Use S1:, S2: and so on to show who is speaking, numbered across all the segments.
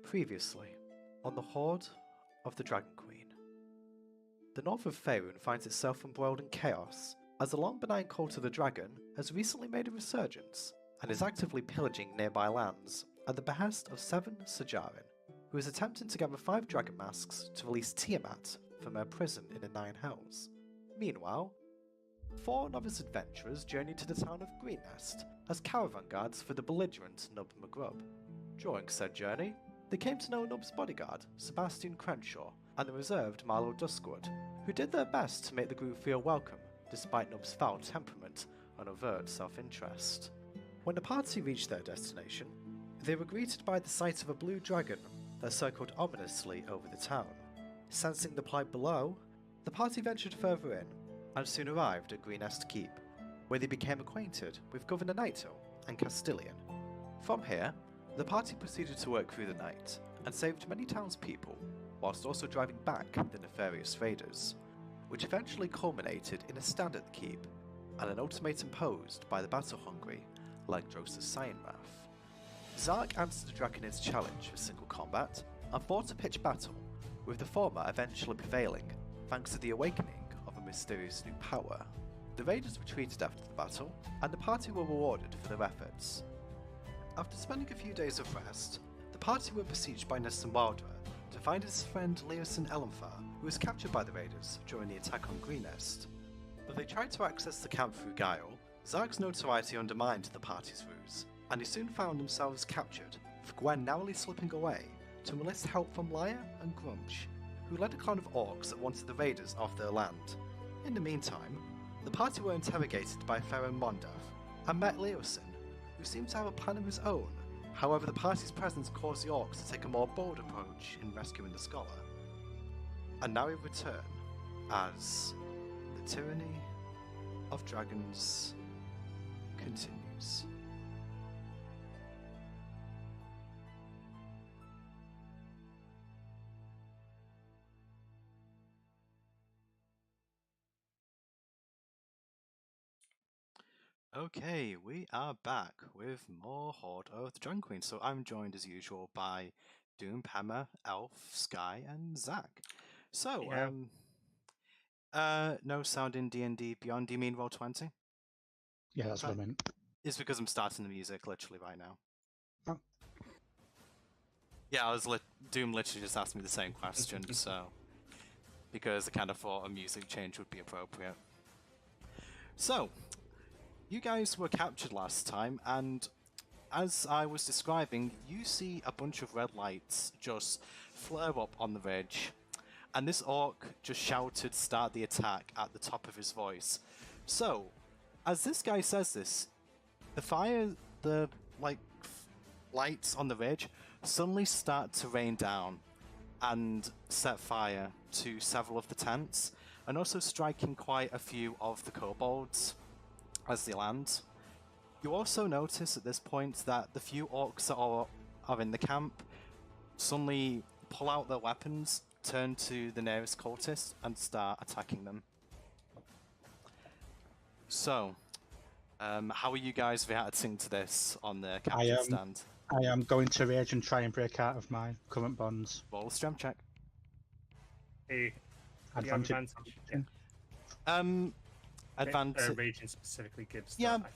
S1: Previously, on the Hoard of the Dragon Queen. The north of Faerun finds itself embroiled in chaos, as the long benign cult of the dragon has recently made a resurgence, and is actively pillaging nearby lands at the behest of Seven Sajarin, who is attempting to gather 5 dragon masks to release Tiamat from her prison in the Nine Hells. Meanwhile, 4 novice adventurers journey to the town of Greenest as caravan guards for the belligerent Nub McGrub. During said journey, they came to know Nub's bodyguard, Sebastian Crenshaw, and the reserved Marlowe Duskwood, who did their best to make the group feel welcome, despite Nub's foul temperament and overt self-interest. When the party reached their destination, they were greeted by the sight of a blue dragon that circled ominously over the town. Sensing the plight below, the party ventured further in, and soon arrived at Greenest Keep, where they became acquainted with Governor Naito and Castilian. From here, the party proceeded to work through the night, and saved many townspeople, whilst also driving back the nefarious raiders, which eventually culminated in a stand at the keep, and an ultimatum posed by the battle-hungry Lagdrosa's Cyanrath. Zark answered the Draconid's challenge for single combat, and fought a pitched battle, with the former eventually prevailing, thanks to the awakening of a mysterious new power. The raiders retreated after the battle, and the party were rewarded for their efforts. After spending a few days of rest, the party were besieged by Nessun Wilder to find his friend Leosin Elenfar, who was captured by the raiders during the attack on Greenest. Though they tried to access the camp through guile, Zark's notoriety undermined the party's ruse, and they soon found themselves captured, with Gwen narrowly slipping away to enlist help from Lyre and Grunch, who led a clan of orcs that wanted the raiders off their land. In the meantime, the party were interrogated by Pharaoh Mondav, and met Leosin, who seemed to have a plan of his own. However, the party's presence caused the orcs to take a more bold approach in rescuing the scholar. And now we return as the Tyranny of Dragons continues. Okay, we are back with more Hoard of the Dragon Queen. So I'm joined as usual by DoomPema, Elf, Sky, and Zach. So, no sound in D&D Beyond. Do you mean Roll20?
S2: Yeah, that's what I meant.
S1: It's because I'm starting the music literally right now.
S2: Oh.
S1: Yeah, Doom literally just asked me the same question, so because I kind of thought a music change would be appropriate. So, you guys were captured last time, and as I was describing, you see a bunch of red lights just flare up on the ridge, and this orc just shouted "Start the attack" at the top of his voice. So, as this guy says this, the lights on the ridge suddenly start to rain down and set fire to several of the tents, and also striking quite a few of the kobolds as they land. You also notice at this point that the few orcs that are in the camp suddenly pull out their weapons, turn to the nearest cultist, and start attacking them. So, how are you guys reacting to this on the captain stand?
S2: I am going to rage and try and break out of my current bonds.
S1: Roll a strength check.
S2: Advantage.
S1: Advantage.
S3: Raging specifically gives
S1: Yeah,
S3: that,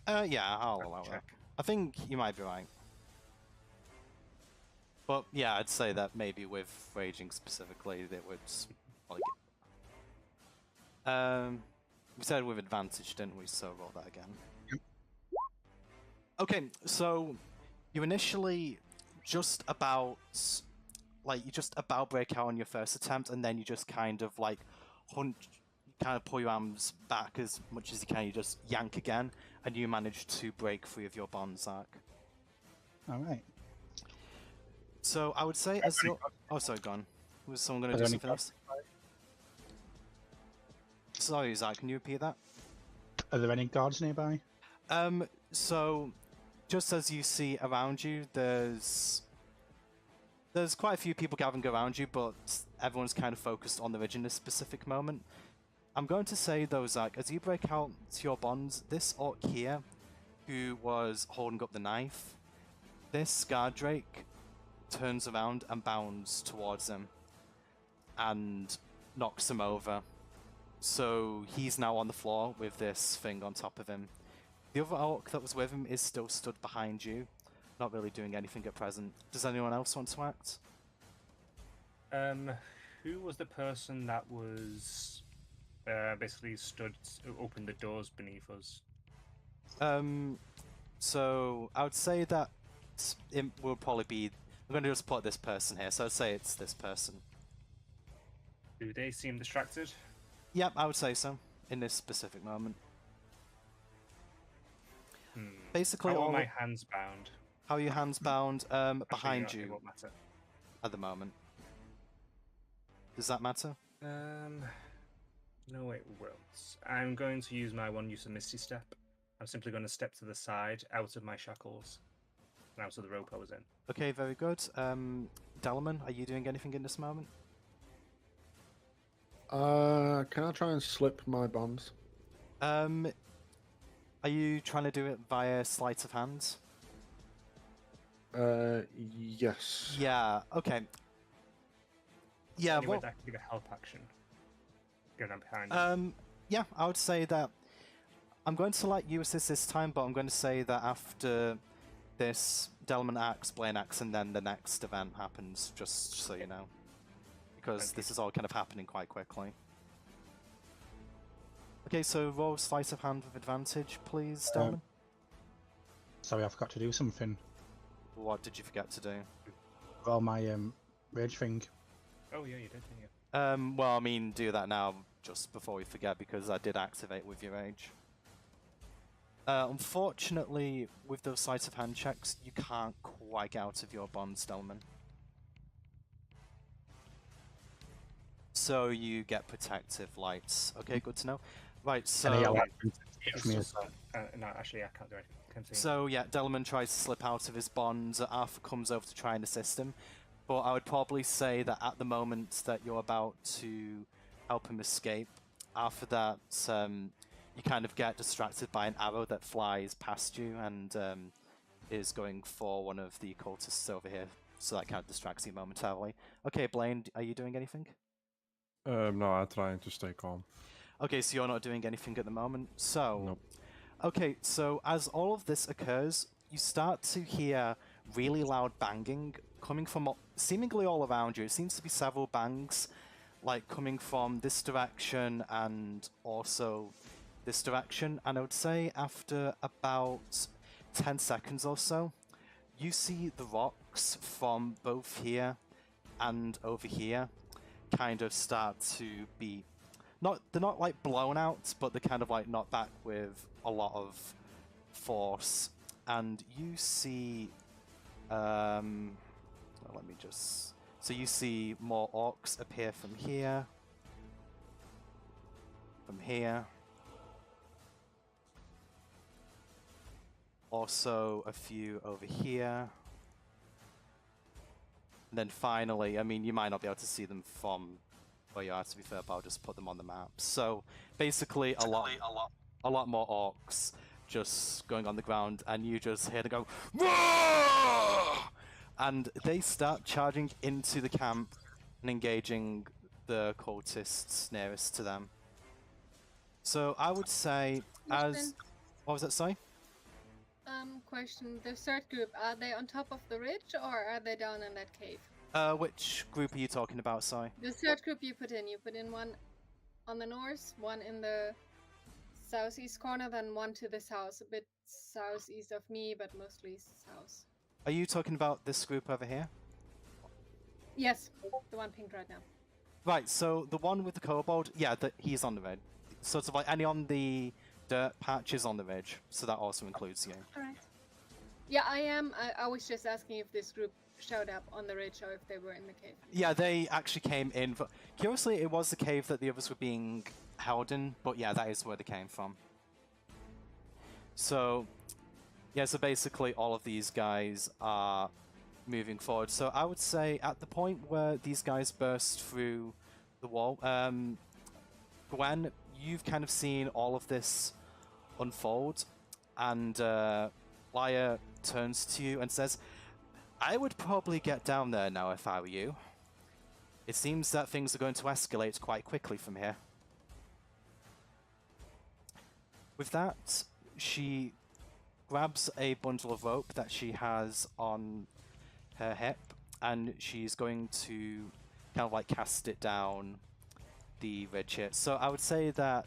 S3: I think.
S1: I'll allow that. I think you might be right. But yeah, I'd say that maybe with raging specifically, that would probably we said with advantage, didn't we? So roll that again.
S2: Yep.
S1: Okay, so you initially just about break out on your first attempt, and then you just kind of pull your arms back as much as you can. You just yank again, and you manage to break free of your bonds, Zark.
S2: All right.
S1: So I would say as your... Oh, sorry, gone. Was someone going to do something else? Sorry, Zach, can you repeat that?
S2: Are there any guards nearby?
S1: So just as you see around you, there's quite a few people gathering around you, but everyone's kind of focused on the ridge in this specific moment. I'm going to say though, Zach, as you break out to your bonds, this orc here, who was holding up the knife, This guard drake turns around and bounds towards him and knocks him over. So he's now on the floor with this thing on top of him. The other orc that was with him is still stood behind you, not really doing anything at present. Does anyone else want to act?
S3: Who was the person that was basically opened the doors beneath us?
S1: So I would say that it will probably be. I'm going to just put this person here, so I'd say it's this person.
S3: Do they seem distracted?
S1: Yep, I would say so in this specific moment. Basically,
S3: how are my hands bound?
S1: How are your hands bound? Behind
S3: Actually,
S1: you
S3: it won't matter.
S1: at the moment. Does that matter?
S3: No, it won't. I'm going to use my one use of Misty Step. I'm simply going to step to the side, out of my shackles, and out of the rope I was in.
S1: Okay, very good. Delman, are you doing anything in this moment?
S4: Can I try and slip my bonds?
S1: Are you trying to do it via sleight of hand?
S4: Yes.
S1: Yeah, okay. Yeah,
S3: Anyway,
S1: well,
S3: that could be a help action. Going on behind you.
S1: yeah, I would say that I'm going to let you assist this time, but I'm going to say that after this, Delman acts, Blaine acts, and then the next event happens, just so you know. Because this is all kind of happening quite quickly. Okay, so roll sleight of hand with advantage, please, Delman.
S2: Sorry, I forgot to do something.
S1: What did you forget to do?
S2: Roll my rage thing.
S3: Oh yeah, you did, didn't you?
S1: Well, I mean, do that now, just before we forget, because I did activate with your age. Unfortunately, with those sleight of hand checks, you can't quite get out of your bonds, Delman. So you get protective lights. Okay, good to know. Right, so...
S2: No,
S3: actually, I can't do anything. Continue.
S1: So yeah, Delman tries to slip out of his bonds. Arthur comes over to try and assist him. But I would probably say that at the moment that you're about to help him escape, after that, you kind of get distracted by an arrow that flies past you and is going for one of the cultists over here. So that kind of distracts you momentarily. Okay, Blaine, are you doing anything?
S5: No, I'm trying to stay calm.
S1: Okay, so you're not doing anything at the moment. So,
S5: Nope.
S1: Okay, so as all of this occurs, you start to hear really loud banging coming from seemingly all around you. It seems to be several bangs, like coming from this direction and also this direction. And I would say after about 10 seconds or so, you see the rocks from both here and over here kind of start to be they're not like blown out, but they're kind of like knocked back with a lot of force. And you see let me just so you see more orcs appear from here, also a few over here. And then finally, I mean, you might not be able to see them from where you are, to be fair, but I'll just put them on the map. So basically, a lot more orcs just going on the ground, and you just hear them go, "Roar!" And they start charging into the camp and engaging the cultists nearest to them. So I would say, as what was that? Sorry.
S6: Question. The third group, are they on top of the ridge or are they down in that cave?
S1: Which group are you talking about, sorry?
S6: The third group you put in one on the north, one in the southeast corner, then one to the south, a bit southeast of me, but mostly south.
S1: Are you talking about this group over here?
S6: Yes, the one pinged right now.
S1: Right, so the one with the kobold, yeah, he's on the ridge. Sort of like any on the dirt patch is on the ridge, so that also includes you.
S6: Alright. Yeah, I am. I was just asking if this group showed up on the ridge or if they were in the cave.
S1: Yeah, they actually came in. Curiously, it was the cave that the others were being held in, but yeah, that is where they came from. So, yeah, so basically all of these guys are moving forward. So I would say at the point where these guys burst through the wall, Gwen, you've kind of seen all of this unfold, and Lyra turns to you and says, I would probably get down there now if I were you. It seems that things are going to escalate quite quickly from here. With that, she grabs a bundle of rope that she has on her hip, and she's going to kind of like cast it down the ridge here. So I would say that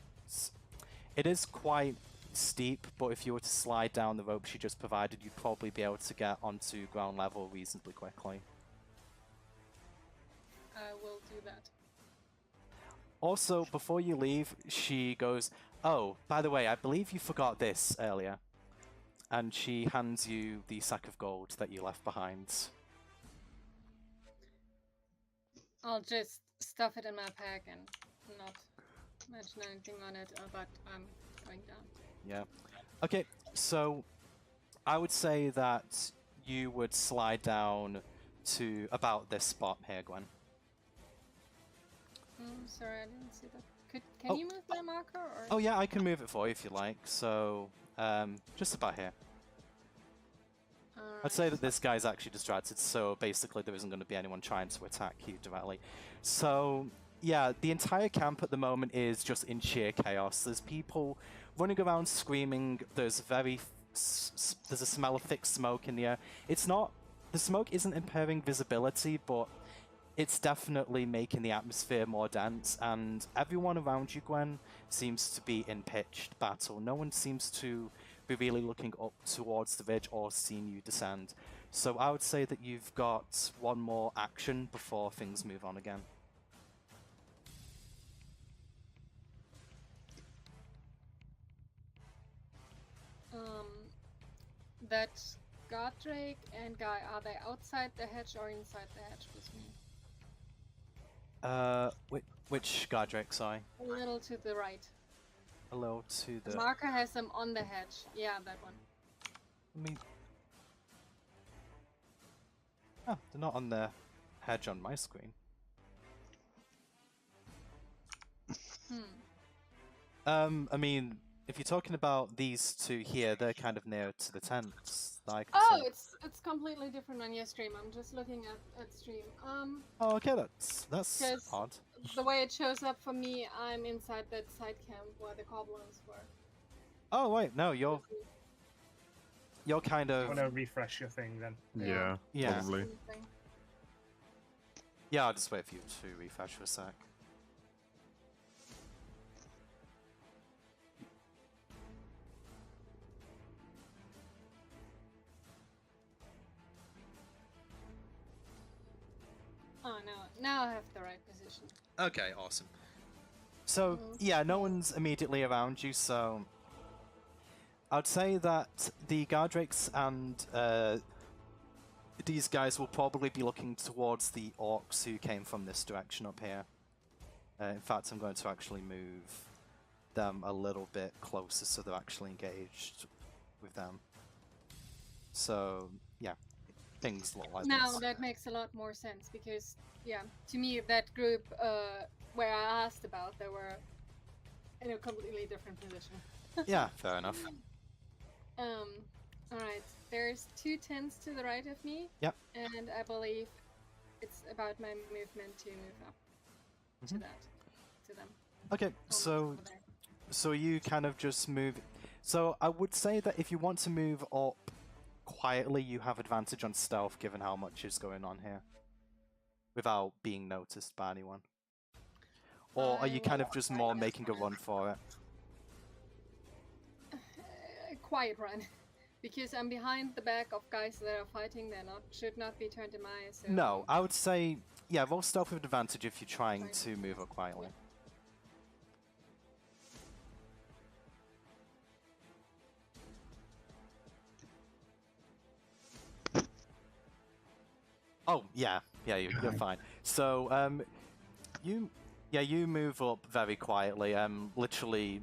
S1: it is quite steep, but if you were to slide down the rope she just provided, you'd probably be able to get onto ground level reasonably quickly.
S6: I will do that.
S1: Also, before you leave, she goes, "Oh, by the way, I believe you forgot this earlier." And she hands you the sack of gold that you left behind.
S6: I'll just stuff it in my pack and not mention anything on it, but I'm going down.
S1: Yeah. Okay, so I would say that you would slide down to about this spot here, Gwen.
S6: Sorry, I didn't see that. Can you move my marker? Or?
S1: Oh yeah, I can move it for you if you like. So, just about here. I'd say that this guy's actually distracted, so basically there isn't going to be anyone trying to attack you directly. So, yeah, the entire camp at the moment is just in sheer chaos. There's people running around screaming. There's there's a smell of thick smoke in the air. The smoke isn't impairing visibility, but it's definitely making the atmosphere more dense, and everyone around you, Gwen, seems to be in pitched battle. No one seems to be really looking up towards the ridge or seeing you descend. So I would say that you've got one more action before things move on again.
S6: That Goddrake and Guy, are they outside the hedge or inside the hedge with me?
S1: Which Goddrake, sorry?
S6: A little to the right.
S1: A little to
S6: The
S1: the...
S6: marker has them on the hedge. Yeah, that one.
S1: Let me... Oh, they're not on the hedge on my screen. I mean, if you're talking about these two here, they're kind of near to the tents. That I can see.
S6: It's completely different on your stream. I'm just looking at stream.
S1: Oh, okay, that's odd.
S6: The way it shows up for me, I'm inside that side camp where the goblins were.
S1: Oh wait, no, you're kind
S3: I
S1: of...
S3: want to refresh your thing then.
S5: Yeah,
S1: Yeah.
S5: probably.
S1: Yeah, I'll just wait for you to refresh for a sec.
S6: Oh no, now I have the right position.
S1: Okay, awesome. So, yeah, no one's immediately around you, so... I'd say that the Guardrakes and these guys will probably be looking towards the orcs who came from this direction up here. In fact, I'm going to actually move them a little bit closer so they're actually engaged with them. So, yeah, things look like
S6: Now
S1: this.
S6: that makes a lot more sense because, yeah, to me that group where I asked about, they were in a completely different position.
S1: Yeah, fair enough.
S6: Alright, there's 2 tents to the right of me.
S1: Yep.
S6: And I believe it's about my movement to move up to them.
S1: Okay,
S6: Almost
S1: so
S6: over there.
S1: so you kind of just move. So I would say that if you want to move up quietly, you have advantage on stealth given how much is going on here, without being noticed by anyone. Or are you kind of just more making a run for it?
S6: A quiet run. Because I'm behind the back of guys that are fighting, should not be turned in my eyes. So
S1: No, I would say, yeah, roll stealth with advantage if you're trying to move up quietly. Oh, yeah, you're fine. So, you move up very quietly. Literally,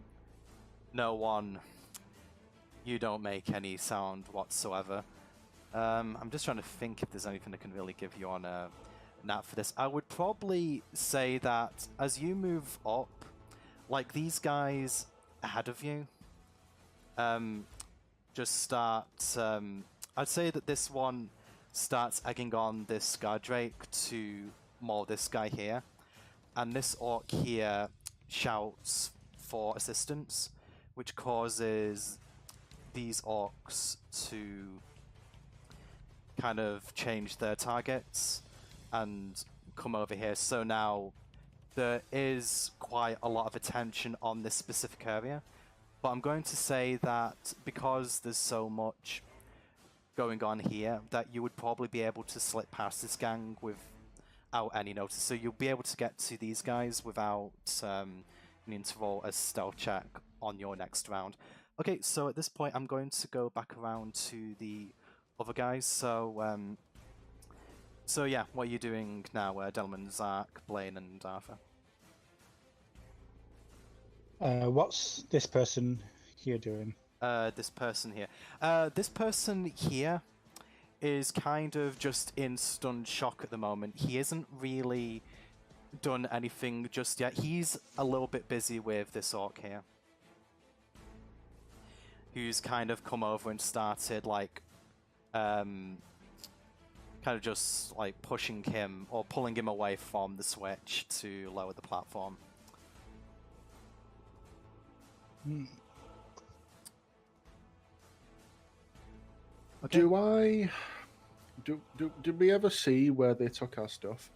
S1: no one. You don't make any sound whatsoever. I'm just trying to think if there's anything I can really give you on a nap for this. I would probably say that as you move up, like these guys ahead of you, just start. I'd say that this one starts egging on this Guardrake to maul this guy here. And this orc here shouts for assistance, which causes these orcs to kind of change their targets and come over here. So now there is quite a lot of attention on this specific area, but I'm going to say that because there's so much going on here, that you would probably be able to slip past this gang without any notice. So you'll be able to get to these guys without needing to roll a stealth check on your next round. Okay, so at this point I'm going to go back around to the other guys. So yeah, what are you doing now, Delman, Zark, Blaine, and Arthur?
S2: What's this person here doing?
S1: This person here. This person here is kind of just in stunned shock at the moment. He isn't really done anything just yet. He's a little bit busy with this orc here, who's kind of come over and started like kind of just like pushing him or pulling him away from the switch to lower the platform.
S4: Okay. Did we ever see where they took our stuff?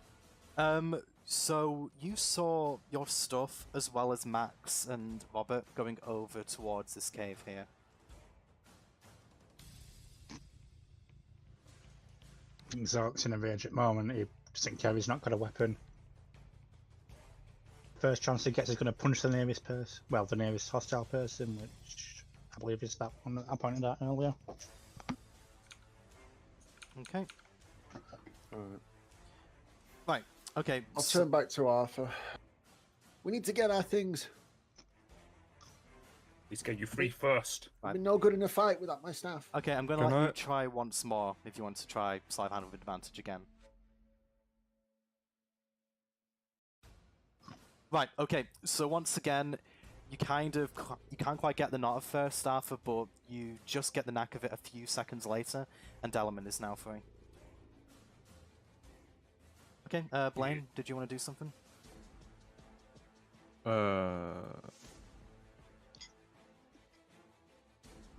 S1: So you saw your stuff as well as Max and Robert going over towards this cave here.
S2: I think Zork's in a rage at the moment. He doesn't care, he's not got a weapon. First chance he gets is going to punch the nearest person. Well, the nearest hostile person, which I believe is that one that I pointed out earlier.
S1: Okay.
S4: Alright.
S1: Right. Okay.
S4: I'll turn back to Arthur. We need to get our things.
S3: Let's get you free first.
S4: I've been no good in a fight without my staff.
S1: Okay, I'm going to let you try once more if you want to try sleight of hand with advantage again. Right, okay, so once again, you can't quite get the knot at first, Arthur, but you just get the knack of it a few seconds later, and Delman is now free. Okay, Blaine, did you want to do something?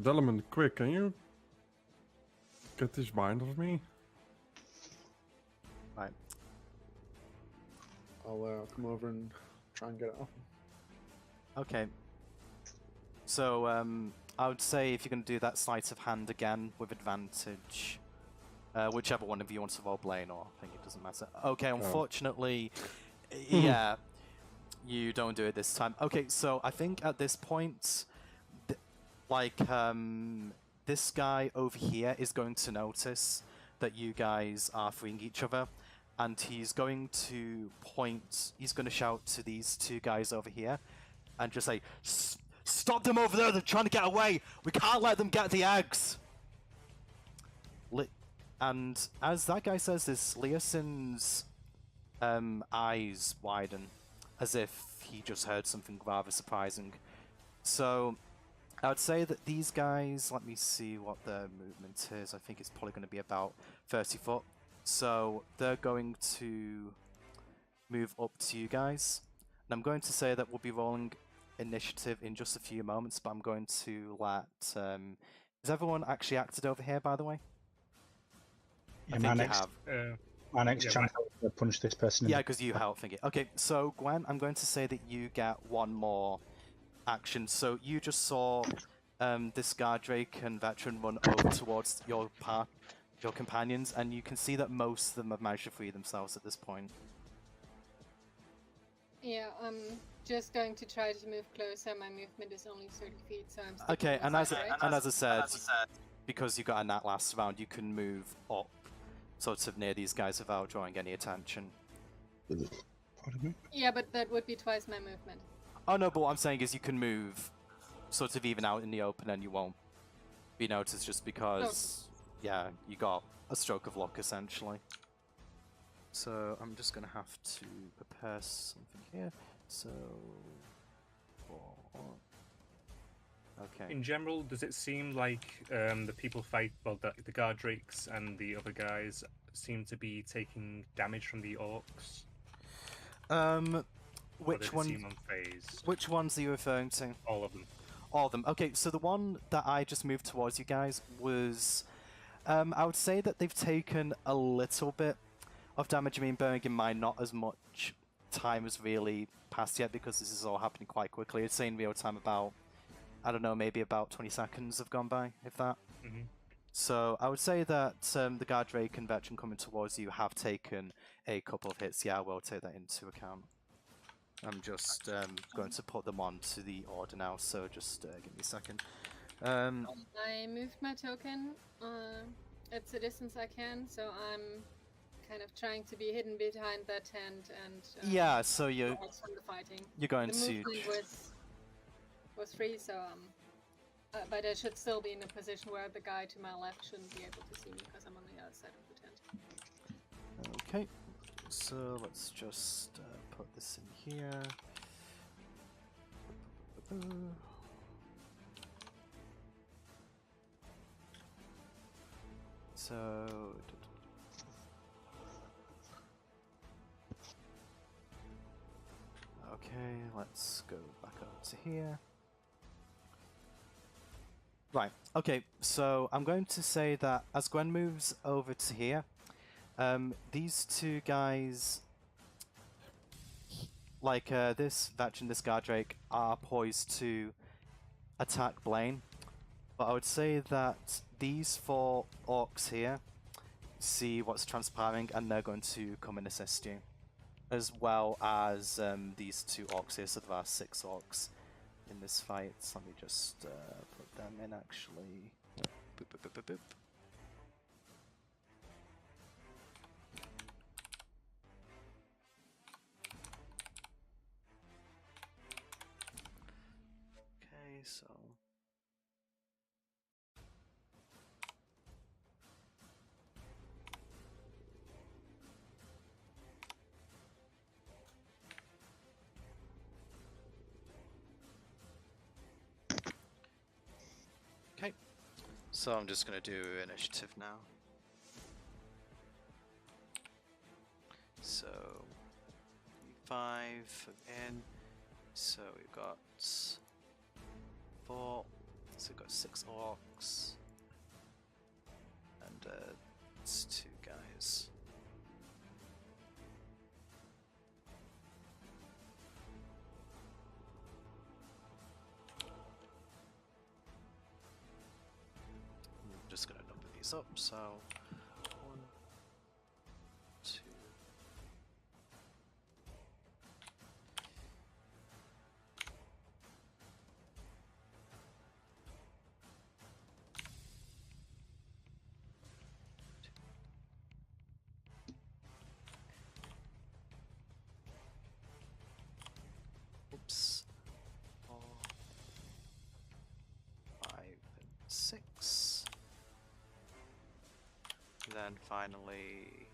S5: Delman, quick, can you get this bind off me?
S1: Right.
S4: I'll come over and try and get it off.
S1: Okay. So, I would say if you're going to do that sleight of hand again with advantage, whichever one of you wants to roll Blaine, or I think it doesn't matter. Okay, unfortunately, yeah, you don't do it this time. Okay, so I think at this point, this guy over here is going to notice that you guys are freeing each other, and he's going to shout to these two guys over here and just say, "Stop them over there, they're trying to get away! We can't let them get the eggs!" And as that guy says this, Leosin's eyes widen, as if he just heard something rather surprising. So I would say that these guys, let me see what their movement is. I think it's probably going to be about 30 foot. So they're going to move up to you guys. And I'm going to say that we'll be rolling initiative in just a few moments, but I'm going to let... has everyone actually acted over here, by the way?
S2: Yeah,
S1: I think you have.
S2: My next chance to punch this person.
S1: Yeah, because you help think it. Okay, so Gwen, I'm going to say that you get one more action. So you just saw this Guardrake and Veteran run over towards your companions, and you can see that most of them have managed to free themselves at this point.
S6: Yeah, I'm just going to try to move closer. My movement is only 30 feet, so I'm still
S1: Okay, and as I said, because you got a nat last round, you can move up sort of near these guys without drawing any attention.
S2: Pardon me?
S6: Yeah, but that would be twice my movement.
S1: Oh no, but what I'm saying is you can move sort of even out in the open and you won't be noticed just because, yeah, you got a stroke of luck essentially. So I'm just gonna have to prepare something here. So, Okay.
S3: In general, does it seem like the people fight, well, the guard drakes and the other guys seem to be taking damage from the orcs? Or
S1: Which
S3: does it
S1: one?
S3: seem unfazed?
S1: Which ones are you referring to?
S3: All of them.
S1: All of them. Okay, so the one that I just moved towards you guys was, I would say that they've taken a little bit of damage. I mean, bearing in mind, not as much time has really passed yet because this is all happening quite quickly. I'd say in real time about, I don't know, maybe about 20 seconds have gone by, if that.
S3: Mm-hmm.
S1: So I would say that the guard drake and veteran coming towards you have taken a couple of hits. Yeah, I will take that into account. I'm just going to put them onto the order now, so just give me a second.
S6: I moved my token at the distance I can, so I'm kind of trying to be hidden behind that tent and
S1: Yeah, so you're
S6: from the fighting.
S1: going
S6: The
S1: to.
S6: movement was free, so but I should still be in a position where the guy to my left shouldn't be able to see me because I'm on the other side of the tent.
S1: Okay, so let's just put this in here. So. Okay, let's go back up to here. Right, okay, so I'm going to say that as Gwen moves over to here, these two guys, like this veteran, this guard drake, are poised to attack Blaine. But I would say that these four orcs here see what's transpiring and they're going to come and assist you. As well as these two orcs here, so there are 6 orcs in this fight. So let me just put them in actually. Boop, boop, boop, boop, boop. Okay, so. Okay, so I'm just going to do initiative now. So, 5 in, so we've got 4, so we've got 6 orcs, and it's 2 guys. I'm just going to number these up, so 1, 2. Oops. 4, 5, and 6. And then finally,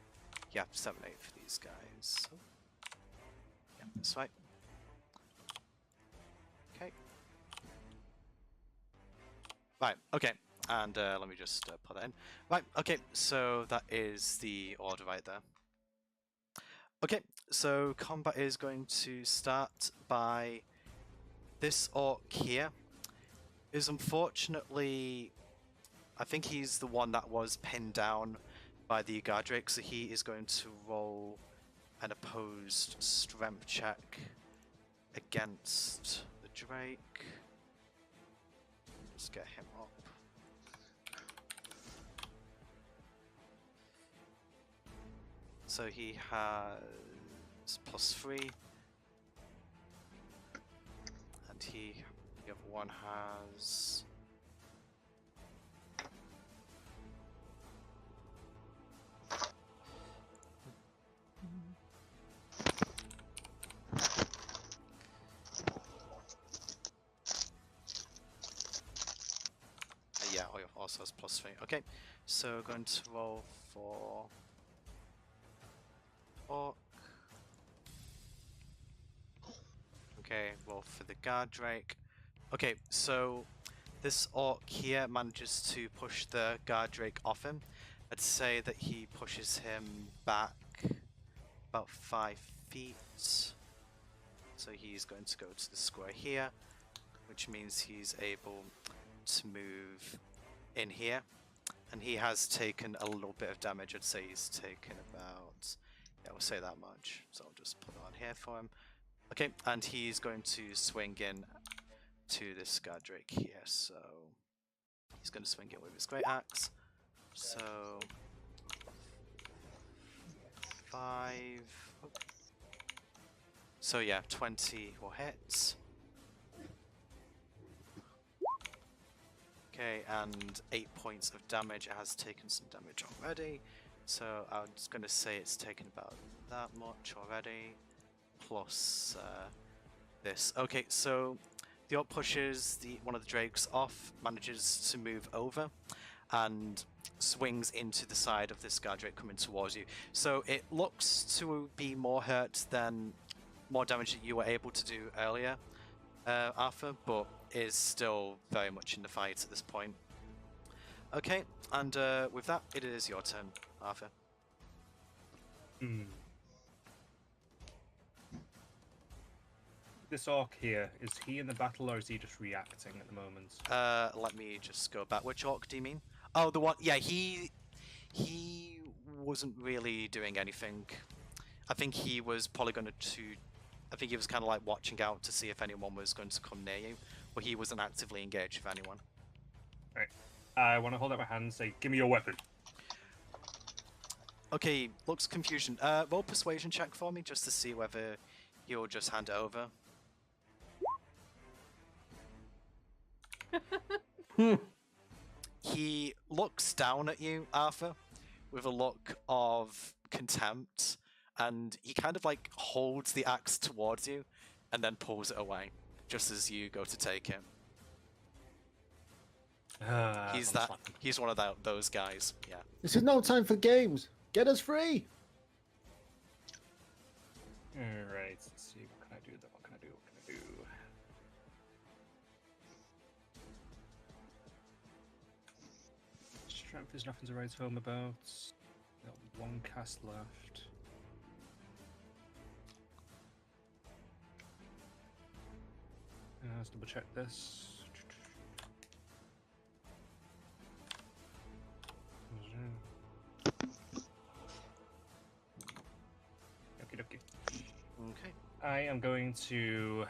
S1: yeah, 7, 8 for these guys. So, yeah, that's right. Okay. Right, okay. And let me just put that in. Right, okay, so that is the order right there. Okay, so combat is going to start by this orc here. Is unfortunately, I think he's the one that was pinned down by the guard drake, so he is going to roll an opposed strength check against the drake. Let's get him up. So he has +3, and the other one has yeah, also has +3. Okay, so going to roll for orc. Okay, roll for the guard drake. Okay, so This orc here manages to push the guard drake off him. I'd say that he pushes him back about 5 feet. So he's going to go to the square here, which means he's able to move in here. And he has taken a little bit of damage. I'd say he's taken about, yeah, we'll say that much. So I'll just put it on here for him. Okay, and he's going to swing in to this guard drake here. So he's going to swing in with his Greataxe. So 5. So yeah, 20 will hit. Okay, and 8 points of damage. It has taken some damage already. So I was going to say it's taken about that much already. Plus this. Okay, so the orc pushes one of the drakes off, manages to move over, and swings into the side of this guard drake coming towards you. So it looks to be more hurt than more damage that you were able to do earlier, Arthur, but is still very much in the fight at this point. Okay, and with that, it is your turn, Arthur.
S3: This orc here, is he in the battle or is he just reacting at the moment?
S1: Let me just go back. Which orc do you mean? Oh, the one. Yeah, he wasn't really doing anything. I think he was probably going to. I think he was kind of like watching out to see if anyone was going to come near you, but he wasn't actively engaged with anyone.
S3: Right. I want to hold out my hand and say, "Give me your weapon."
S1: Okay, looks confusion. Roll persuasion check for me just to see whether he'll just hand it over. He looks down at you, Arthur, with a look of contempt, and he kind of like holds the axe towards you and then pulls it away just as you go to take it. He's one of those guys. Yeah.
S4: This is no time for games. Get us free.
S3: Alright, let's see. What can I do then? What can I do? What can I do? Strength is nothing to write home about. Got one cast left. Let's double check this. Okie dokie.
S1: Okay.
S3: I am going to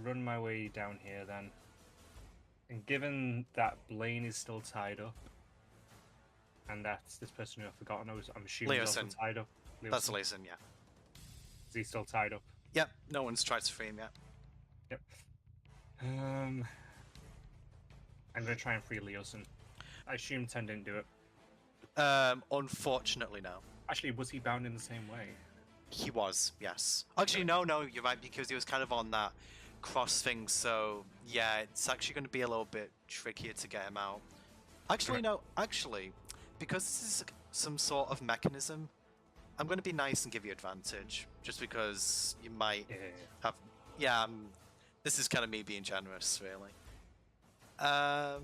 S3: run my way down here then. And given that Blaine is still tied up, and that's this person who I've forgotten, I'm assuming he's also
S1: Leosin.
S3: tied up.
S1: That's Leosin, yeah.
S3: Is he still tied up?
S1: Yep, no one's tried to free him yet.
S3: Yep. I'm going to try and free Leosin. I assume 10 didn't do it.
S1: Unfortunately, no.
S3: Actually, was he bound in the same way?
S1: He was, yes. Actually, no, you're right, because he was kind of on that cross thing, so yeah, it's actually going to be a little bit trickier to get him out. Actually, no, because this is some sort of mechanism, I'm going to be nice and give you advantage, just because you might have... Yeah, this is kind of me being generous, really.
S3: At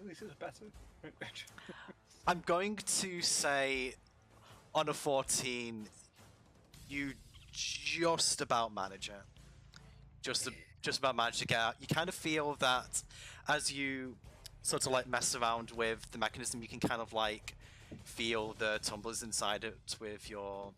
S3: least it's better.
S1: I'm going to say, on a 14, you just about manage it. Just about manage to get out. You kind of feel that as you sort of like mess around with the mechanism, you can kind of like feel the tumblers inside it with your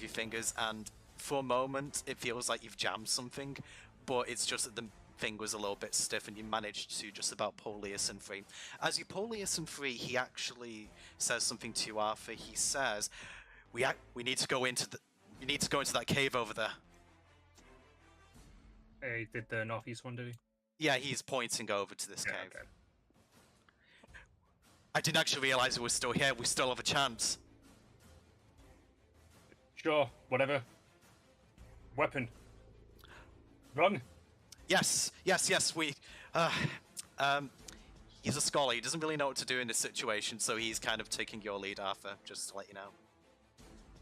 S1: fingers, and for a moment it feels like you've jammed something, but it's just that the thing was a little bit stiff and you managed to just about pull Leosin free. As you pull Leosin free, he actually says something to you, Arthur. He says, we need to go into that cave over there.
S3: Hey, did the northeast one, did he?
S1: Yeah, he's pointing over to this cave.
S3: Okay.
S1: I didn't actually realize it was still here. We still have a chance.
S3: Sure, whatever. Weapon. Run.
S1: Yes, we... he's a scholar. He doesn't really know what to do in this situation, so he's kind of taking your lead, Arthur, just to let you know.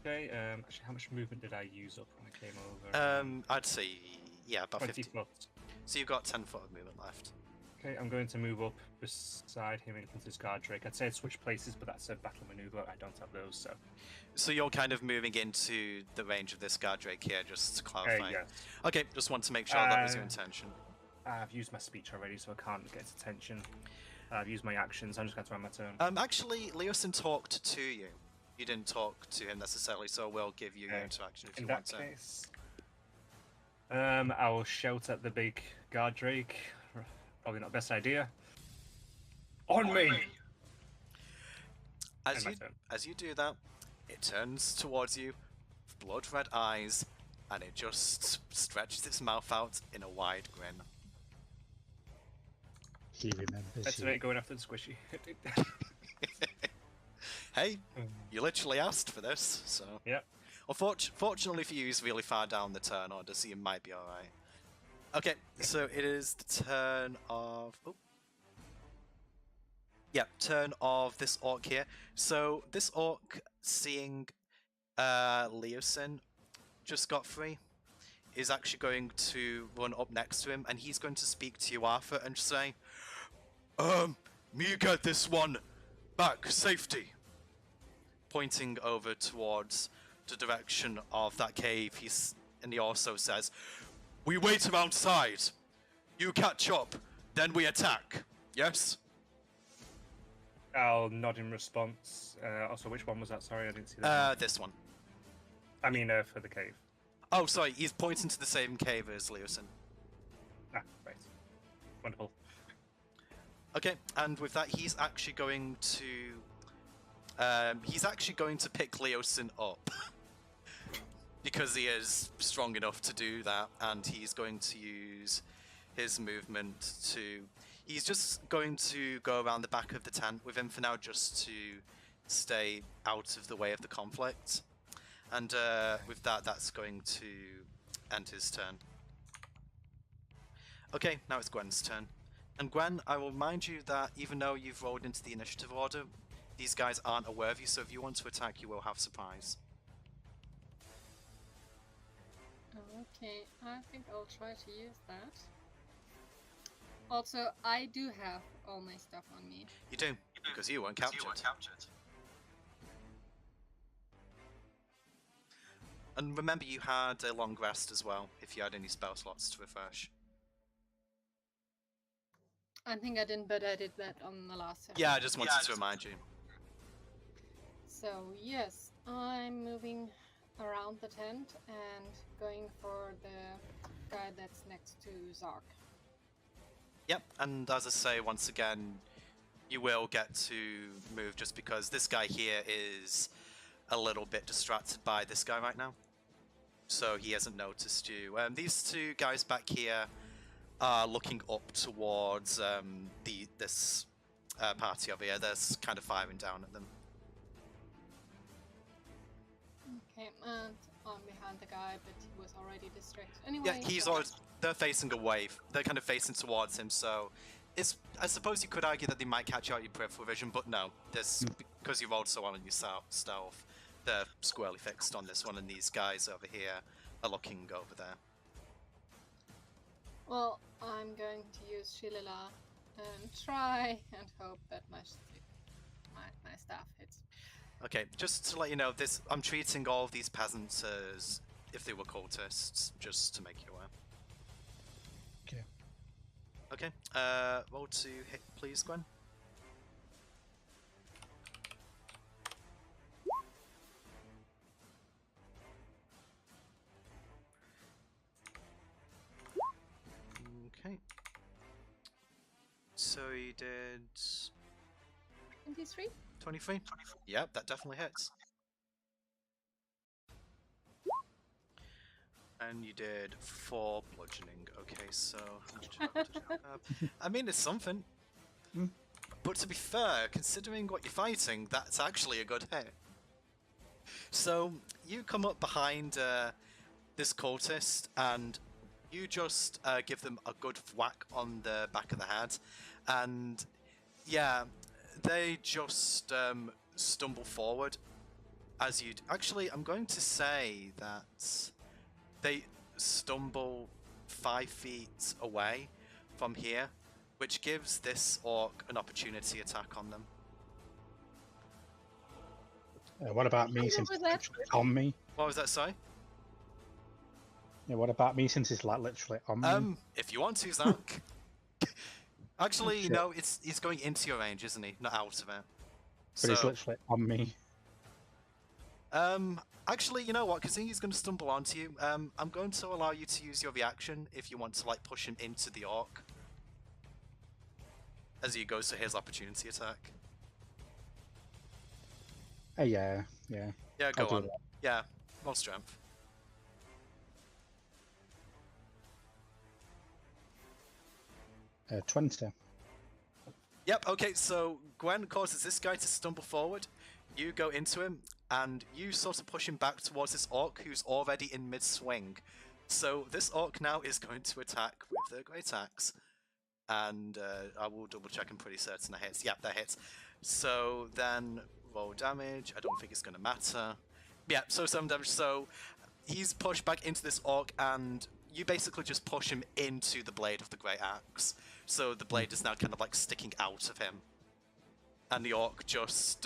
S3: Okay, actually, how much movement did I use up when I came over?
S1: I'd say, yeah, about
S3: 20
S1: 50.
S3: foot.
S1: So you've got 10 foot of movement left.
S3: Okay, I'm going to move up beside him in front of his guard drake. I'd say I'd switch places, but that's a battle maneuver. I don't have those, so.
S7: So you're kind of moving into the range of this guard drake here, just to clarify.
S3: Yes.
S7: Okay, just want to make sure that was your intention.
S3: I've used my speech already, so I can't get his attention. I've used my actions. I'm just going to run my turn.
S7: Actually, Leosin talked to you. You didn't talk to him necessarily, so we'll give you your interaction if you want to.
S3: In that case, I will shout at the big guard drake. Probably not the best idea. On me!
S7: As you do that, it turns towards you, with blood-red eyes, and it just stretches its mouth out in a wide grin.
S2: He remembers
S3: That's
S2: you.
S3: it, going after the squishy.
S7: Hey, you literally asked for this, so...
S3: Yep.
S7: Fortunately for you, he's really far down the turn order, so you might be alright. Okay, so it is the turn of... Oh. Yeah, turn of this orc here. So this orc, seeing Leosin just got free, is actually going to run up next to him, and he's going to speak to you, Arthur, and say, me get this one back, safety. Pointing over towards the direction of that cave, and he also says, we wait outside. You catch up, then we attack. Yes?
S3: I'll nod in response. Also, which one was that? Sorry, I didn't see that.
S7: This one.
S3: I mean, for the cave.
S7: Oh, sorry, he's pointing to the same cave as Leosin.
S3: Ah, right. Wonderful.
S7: Okay, and with that, he's actually going to pick Leosin up. Because he is strong enough to do that, and he's going to use his movement to... He's just going to go around the back of the tent with him for now, just to stay out of the way of the conflict. And with that, that's going to end his turn. Okay, now it's Gwen's turn. And Gwen, I will remind you that even though you've rolled into the initiative order, these guys aren't aware of you, so if you want to attack, you will have surprise.
S6: Okay, I think I'll try to use that. Also, I do have all my stuff on me.
S7: You do, because you weren't captured. And remember, you had a long rest as well, if you had any spell slots to refresh.
S6: I think I didn't, but I did that on the last session.
S7: Yeah, I just wanted to remind you.
S6: So, yes, I'm moving around the tent and going for the guy that's next to Zark.
S7: Yep, and as I say, once again, you will get to move just because this guy here is a little bit distracted by this guy right now. So he hasn't noticed you. These two guys back here are looking up towards this party over here. They're kind of firing down at them.
S6: Okay, and I'm behind the guy, but he was already distracted. Anyway,
S7: Yeah, he's
S6: so-
S7: already, they're facing away. They're kind of facing towards him, so it's. I suppose you could argue that they might catch out your peripheral vision, but no. This because you rolled so well on your stealth, they're squarely fixed on this one, and these guys over here are looking over there.
S6: Well, I'm going to use Shillelagh and try and hope that my staff hits.
S7: Okay, just to let you know, this I'm treating all of these peasants as if they were cultists, just to make you aware.
S2: Okay.
S7: Okay, roll to hit, please, Gwen. Okay. So you did
S6: 23?
S7: 23? Yep, that definitely hits. And you did 4 bludgeoning. Okay, so how much did you have? I mean, it's something. But to be fair, considering what you're fighting, that's actually a good hit. So you come up behind this cultist and you just give them a good whack on the back of the head, and yeah, they just stumble forward as you. Actually, I'm going to say that they stumble 5 feet away from here, which gives this orc an opportunity attack on them.
S2: What about me
S6: Yeah,
S2: since
S6: with
S2: it's
S6: that-
S2: literally on me?
S7: What was that, sorry?
S2: Yeah, what about me since it's like literally on me?
S7: If you want to, Zach. Actually,
S2: Shit.
S7: no, he's going into your range, isn't he? Not out of it.
S2: But it's literally on me.
S7: Actually, you know what? Because he's going to stumble onto you. I'm going to allow you to use your reaction if you want to like push him into the orc as he goes to his opportunity attack.
S2: Yeah.
S7: Yeah, go
S2: I'll do
S7: on.
S2: that.
S7: Yeah, roll strength.
S2: Uh, 20.
S7: Yep. Okay. So Gwen causes this guy to stumble forward. You go into him, and you sort of push him back towards this orc who's already in mid-swing. So this orc now is going to attack with the Greataxe. And I will double check, I'm pretty certain that hits. Yep, that hits. So then roll damage. I don't think it's going to matter. Yeah, so 7 damage. So he's pushed back into this orc, and you basically just push him into the blade of the Greataxe. So the blade is now kind of like sticking out of him. And the orc just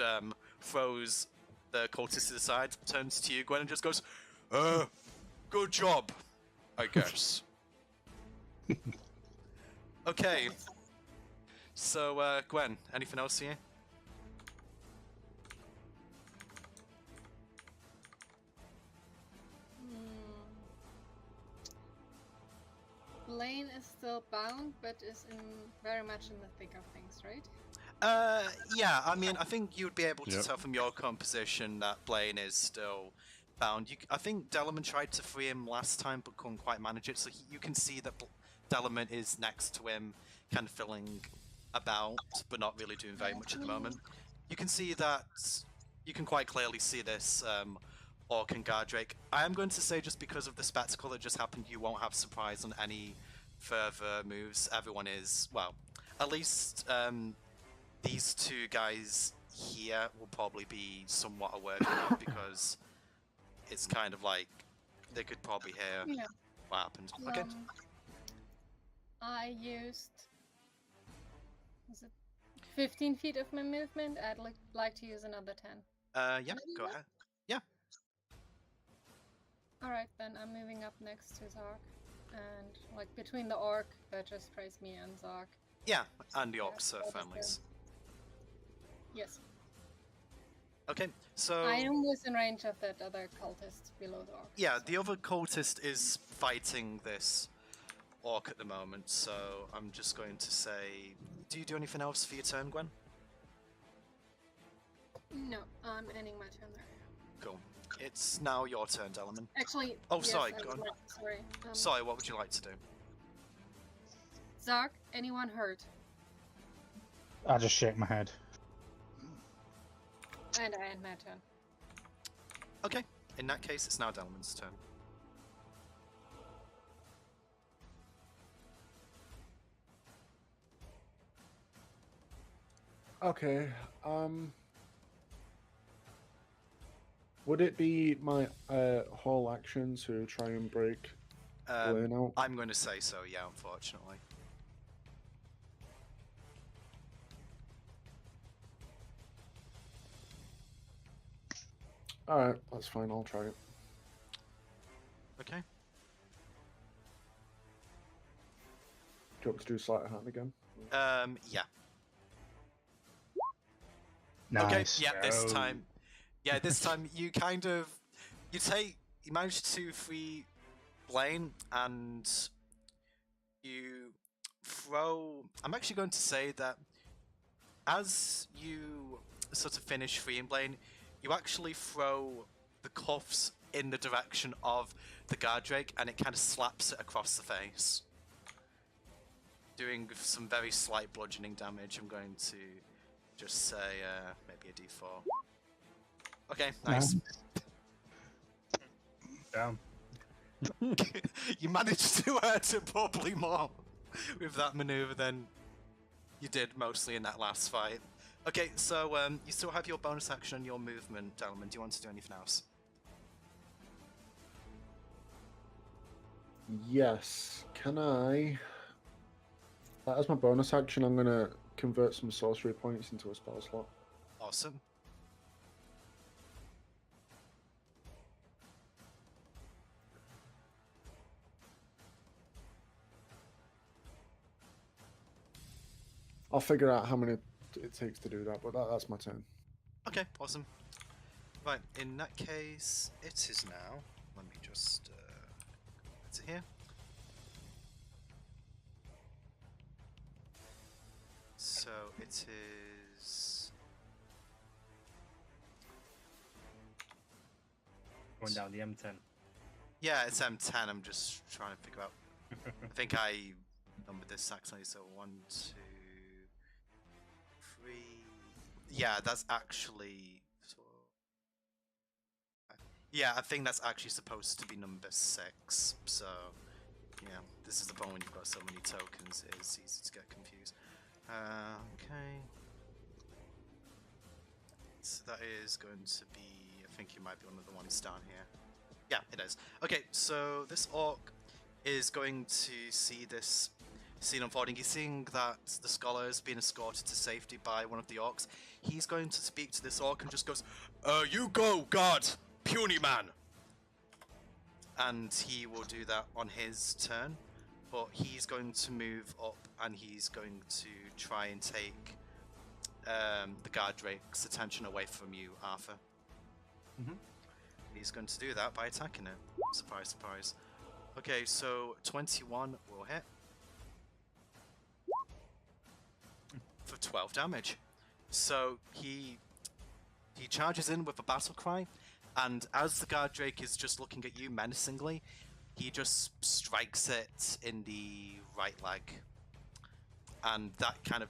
S7: throws the cultist to the side, turns to you, Gwen, and just goes, good job, I guess. Okay. So, Gwen, anything else here?
S6: Blaine is still bound, but is very much in the thick of things, right?
S7: Yeah, I mean, I think you'd be able to
S5: Yep.
S7: tell from your composition that Blaine is still bound. I think Delamain tried to free him last time, but couldn't quite manage it, so you can see that Delamain is next to him, kind of filling about, but not really doing very much at the moment. You can see that, you can quite clearly see this orc and Gardrake. I am going to say, just because of the spectacle that just happened, you won't have surprise on any further moves. Everyone is, well, at least these two guys here will probably be somewhat aware of it, because it's kind of like they could probably hear
S6: Yeah.
S7: what happened. Okay.
S6: I used, was it 15 feet of my movement? I'd like to use another 10.
S7: Yeah, go ahead. Yeah.
S6: Alright, then I'm moving up next to Zark. And, like, between the orc that just praised me and Zark.
S7: Yeah, and the
S6: Yeah,
S7: orcs are
S6: that is
S7: families.
S6: Yes.
S7: Okay, so...
S6: I am within range of that other cultist below the orc.
S7: Yeah,
S6: so-
S7: the other cultist is fighting this orc at the moment, so I'm just going to say... Do you do anything else for your turn, Gwen?
S6: No, I'm ending my turn there.
S7: Cool. It's now your turn, Delamain.
S6: Actually,
S7: Oh,
S6: yes,
S7: sorry,
S6: I
S7: go
S6: was
S7: on.
S6: right, sorry.
S7: Sorry, what would you like to do?
S6: Zark, anyone hurt?
S2: I just shake my head.
S6: And I end my turn.
S7: Okay, in that case, it's now Delamain's turn.
S4: Okay. Would it be my whole action to try and break Blaine out?
S7: I'm going to say so, yeah, unfortunately.
S4: Alright, that's fine, I'll try it.
S7: Okay.
S4: Do you want to do sleight of hand again?
S7: Yeah.
S2: Nice.
S7: Okay, yeah, this
S3: Go.
S7: time. Yeah, this time you kind of... You manage to free Blaine, and you throw... I'm actually going to say that as you sort of finish freeing Blaine, you actually throw the cuffs in the direction of the Gardrake, and it kind of slaps it across the face, doing some very slight bludgeoning damage. I'm going to just say maybe a d4. Okay, nice.
S3: Damn.
S7: You managed to hurt it probably more with that maneuver than you did mostly in that last fight. Okay, so you still have your bonus action and your movement, Delamain. Do you want to do anything else?
S4: Yes. Can I As my bonus action, I'm going to convert some sorcery points into a spell slot.
S7: Awesome.
S4: I'll figure out how many it takes to do that, but that's my turn.
S7: Okay, awesome. Right, in that case, it is now. Let me just it's here. So it is.
S3: Going down the M10.
S7: Yeah, it's M10. I'm just trying to figure out. I think I numbered this actually. So 1, 2, 3. Yeah, that's actually. Yeah, I think that's actually supposed to be number 6. So, yeah, this is the point when you've got so many tokens. It's easy to get confused. Okay. So that is going to be. I think it might be one of the ones down here. Yeah, it is. Okay, so this orc is going to see this scene unfolding. He's seeing that the scholar is being escorted to safety by one of the orcs. He's going to speak to this orc and just goes, you go, guard, puny man! And he will do that on his turn, but he's going to move up and he's going to try and take the guard drake's attention away from you, Arthur. He's going to do that by attacking it. Surprise, surprise. Okay, so 21 will hit. For 12 damage. So he charges in with a battle cry, and as the guard drake is just looking at you menacingly, he just strikes it in the right leg. And that kind of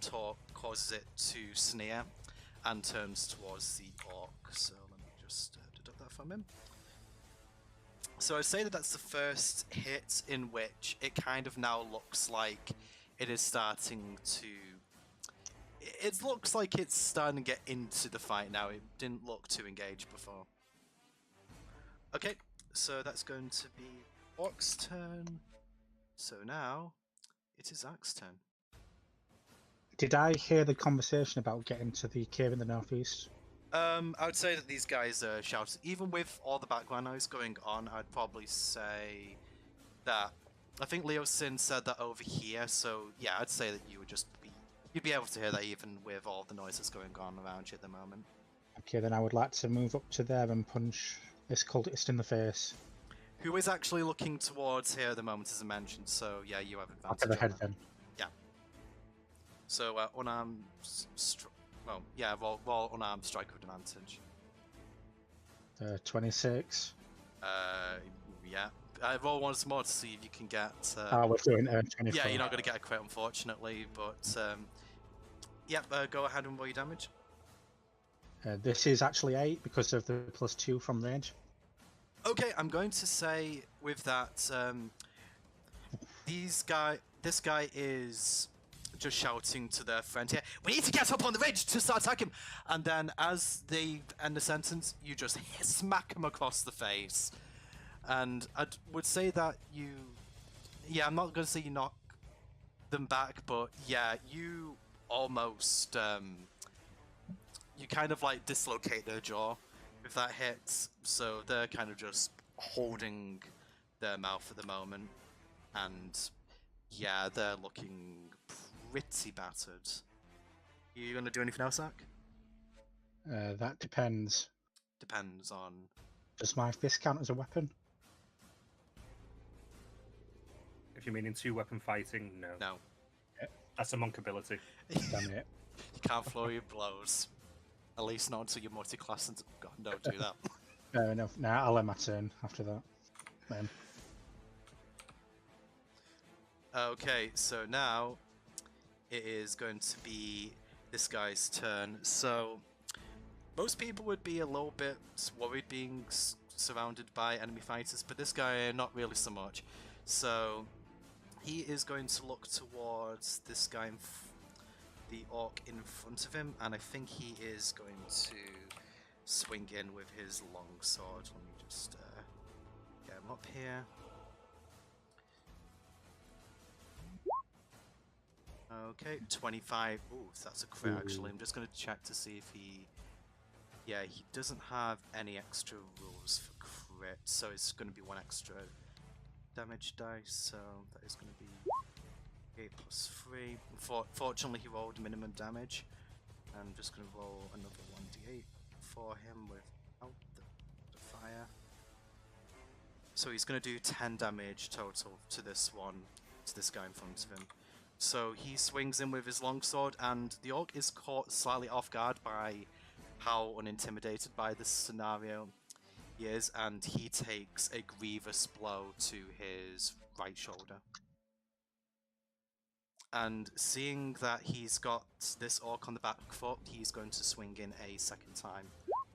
S7: causes it to sneer and turns towards the orc. So let me just deduct that from him. So I'd say that that's the first hit in which it kind of now looks like it is starting to... It looks like it's starting to get into the fight now. It didn't look too engaged before. Okay, so that's going to be Orc's turn. So now it is Zach's turn.
S2: Did I hear the conversation about getting to the cave in the northeast?
S7: I would say that these guys are shouting. Even with all the background noise going on, I'd probably say that... I think Leosin said that over here, so yeah, I'd say that you would just be... You'd be able to hear that even with all the noises going on around you at the moment.
S2: Okay, then I would like to move up to there and punch this cultist in the face.
S7: Who is actually looking towards here at the moment, as I mentioned, so yeah, you have advantage.
S2: Up to the head then.
S7: Yeah. So, unarmed... Well, yeah, roll unarmed strike with advantage.
S2: 26.
S7: Yeah. Roll once more to see if you can get...
S2: we're doing 24.
S7: Yeah, you're not going to get a crit, unfortunately, but... Yep, go ahead and roll your damage.
S2: This is actually 8 because of the +2 from range.
S7: Okay, I'm going to say with that, this guy is just shouting to their friend here, "We need to get up on the ridge to start attacking him!" And then as they end the sentence, you just smack him across the face. And I would say that you... Yeah, I'm not going to say you knock them back, but yeah, you almost... you kind of like dislocate their jaw if that hits, so they're kind of just holding their mouth at the moment, and yeah, they're looking pretty battered. You gonna do anything else, Zach?
S2: That depends.
S7: Depends on...
S2: Does my fist count as a weapon?
S3: If you mean in 2-weapon fighting, no.
S7: No.
S3: That's a monk ability.
S2: Damn it.
S7: You can't flow your blows. At least not until you're multi-class and... God, don't do that.
S2: Fair enough. Nah, I'll end my turn after that. Then.
S7: Okay, so now it is going to be this guy's turn. So most people would be a little bit worried being surrounded by enemy fighters, but this guy not really so much. So he is going to look towards this guy, the orc in front of him, and I think he is going to swing in with his long sword. Let me just get him up here. Okay, 25. Ooh, that's a crit actually. I'm just going to check to see if he... Yeah, he doesn't have any extra rules for crit, so it's going to be 1 extra damage dice, so that is going to be 8 plus 3. Fortunately, he rolled minimum damage. I'm just going to roll another 1d8 for him without the fire. So he's going to do 10 damage total to this guy in front of him. So he swings in with his longsword, and the orc is caught slightly off guard by how unintimidated by this scenario he is, and he takes a grievous blow to his right shoulder. And seeing that he's got this orc on the back foot, he's going to swing in a second time,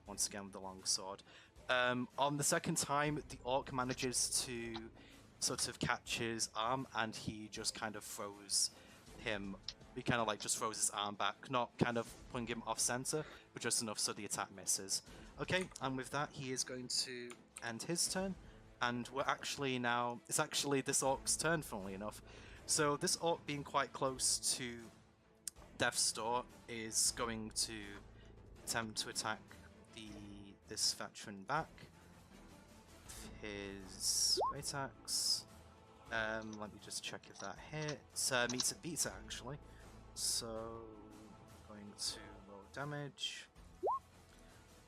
S7: once again with the longsword. On the second time, the orc manages to sort of catch his arm, and he just kind of throws him. He kind of like just throws his arm back, not kind of putting him off center, but just enough so the attack misses. Okay, and with that, he is going to end his turn, and we're actually now, it's actually this orc's turn, funnily enough. So this orc being quite close to Death's Door is going to attempt to attack this veteran back. His Greataxe. Let me just check if that hits. Meets it, beats it actually. So going to roll damage.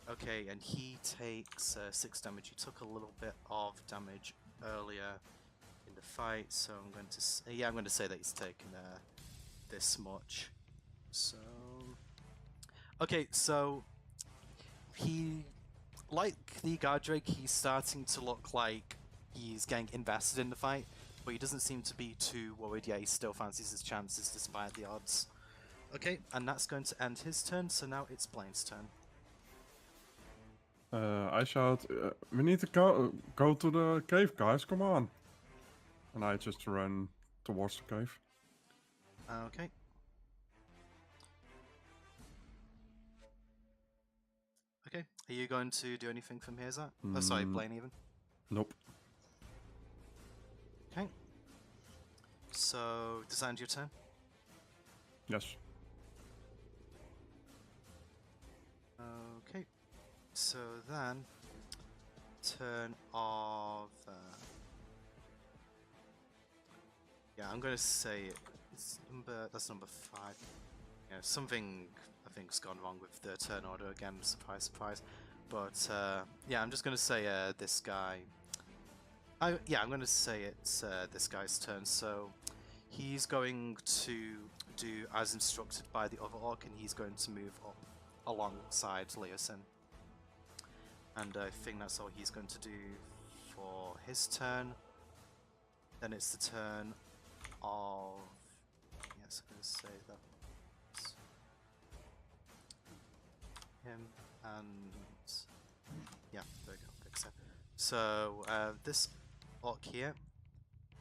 S7: Okay, and he takes 6 damage. He took a little bit of damage earlier in the fight, so I'm going to I'm going to say that he's taken this much. So okay, so he, like the guard drake, he's starting to look like he's getting invested in the fight, but he doesn't seem to be too worried yet. He still fancies his chances despite the odds. Okay, and that's going to end his turn, so now it's Blaine's turn.
S5: I shout, we need to go to the cave, guys, come on. And I just run towards the cave.
S7: Okay. Okay, are you going to do anything from here, Zach? Oh, sorry, Blaine even?
S5: Nope.
S7: Okay. So, does that end your turn?
S5: Yes.
S7: Okay. So then, turn of... yeah, I'm going to say that's number 5. Yeah, something I think's gone wrong with the turn order again, surprise, surprise. But yeah, I'm just going to say this guy... yeah, I'm going to say it's this guy's turn, so he's going to do as instructed by the other orc, and he's going to move up alongside Leosin. And I think that's all he's going to do for his turn. Then it's the turn of... yes, I'm going to say that. Him and... yeah, there we go, fix it. So, this orc here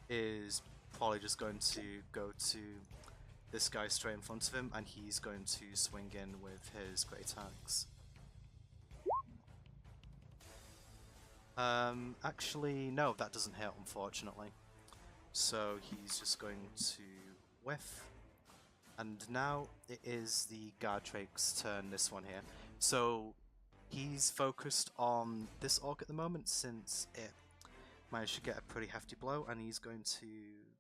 S7: is probably just going to go to this guy straight in front of him, and he's going to swing in with his Greataxe. Actually, no, that doesn't hit, unfortunately. So he's just going to whiff. And now it is the guard drake's turn, this one here. So he's focused on this orc at the moment, since it managed to get a pretty hefty blow, and he's going to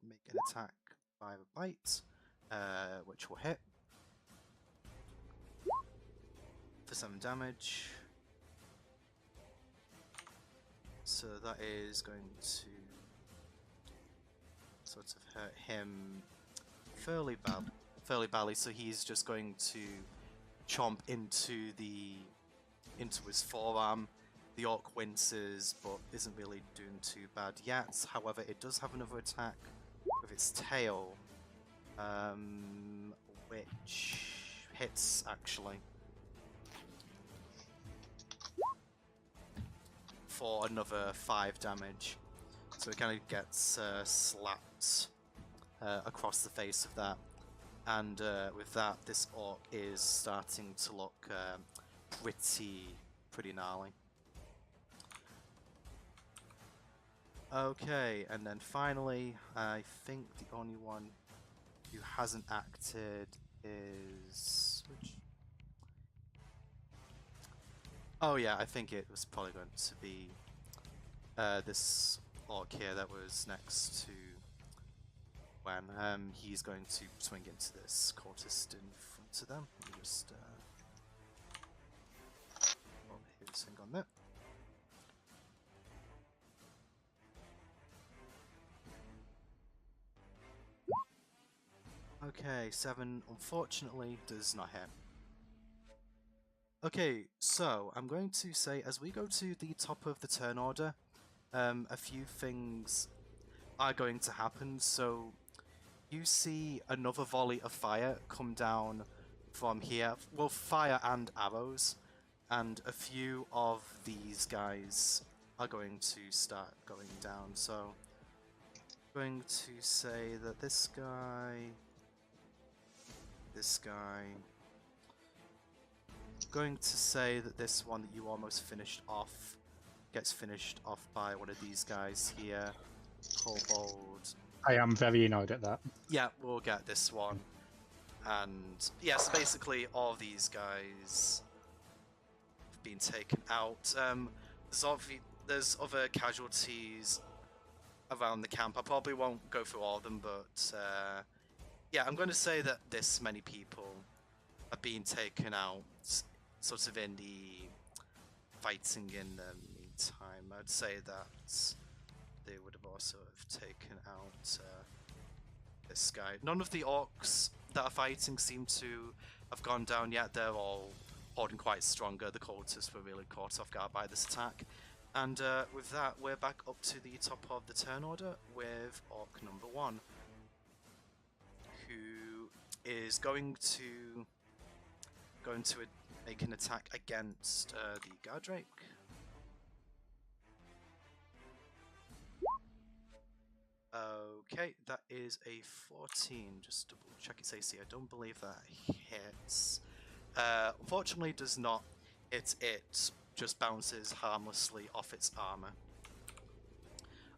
S7: make an attack by a bite, which will hit for 7 damage. So that is going to sort of hurt him fairly badly. So he's just going to chomp into his forearm. The orc winces, but isn't really doing too bad yet. However, it does have another attack with its tail, which hits actually for another 5 damage. So it kind of gets slapped across the face of that. And with that, this orc is starting to look pretty gnarly. Okay, and then finally, I think the only one
S1: who hasn't acted is... Oh yeah, I think it was probably going to be this orc here that was next to when he's going to swing into this cultist in front of them. Let me just his thing on there. Okay, 7 unfortunately does not hit. Okay, so I'm going to say as we go to the top of the turn order, a few things are going to happen. So you see another volley of fire come down from here, well, fire and arrows, and a few of these guys are going to start going down. So I'm going to say that this guy, going to say that this one that you almost finished off gets finished off by one of these guys here, Kobold.
S2: I am very annoyed at that.
S1: Yeah, we'll get this one. And yes, basically all these guys have been taken out. There's other casualties around the camp. I probably won't go through all of them, but yeah, I'm going to say that this many people are being taken out, sort of in the fighting in the meantime. I'd say that they would have also taken out this guy. None of the orcs that are fighting seem to have gone down yet. They're all holding quite stronger. The cultists were really caught off guard by this attack. And with that, we're back up to the top of the turn order with orc number 1, who is going to make an attack against the Gardrake. Okay, that is a 14. Just double check its AC. I don't believe that hits. Unfortunately, does not hit it. Just bounces harmlessly off its armor.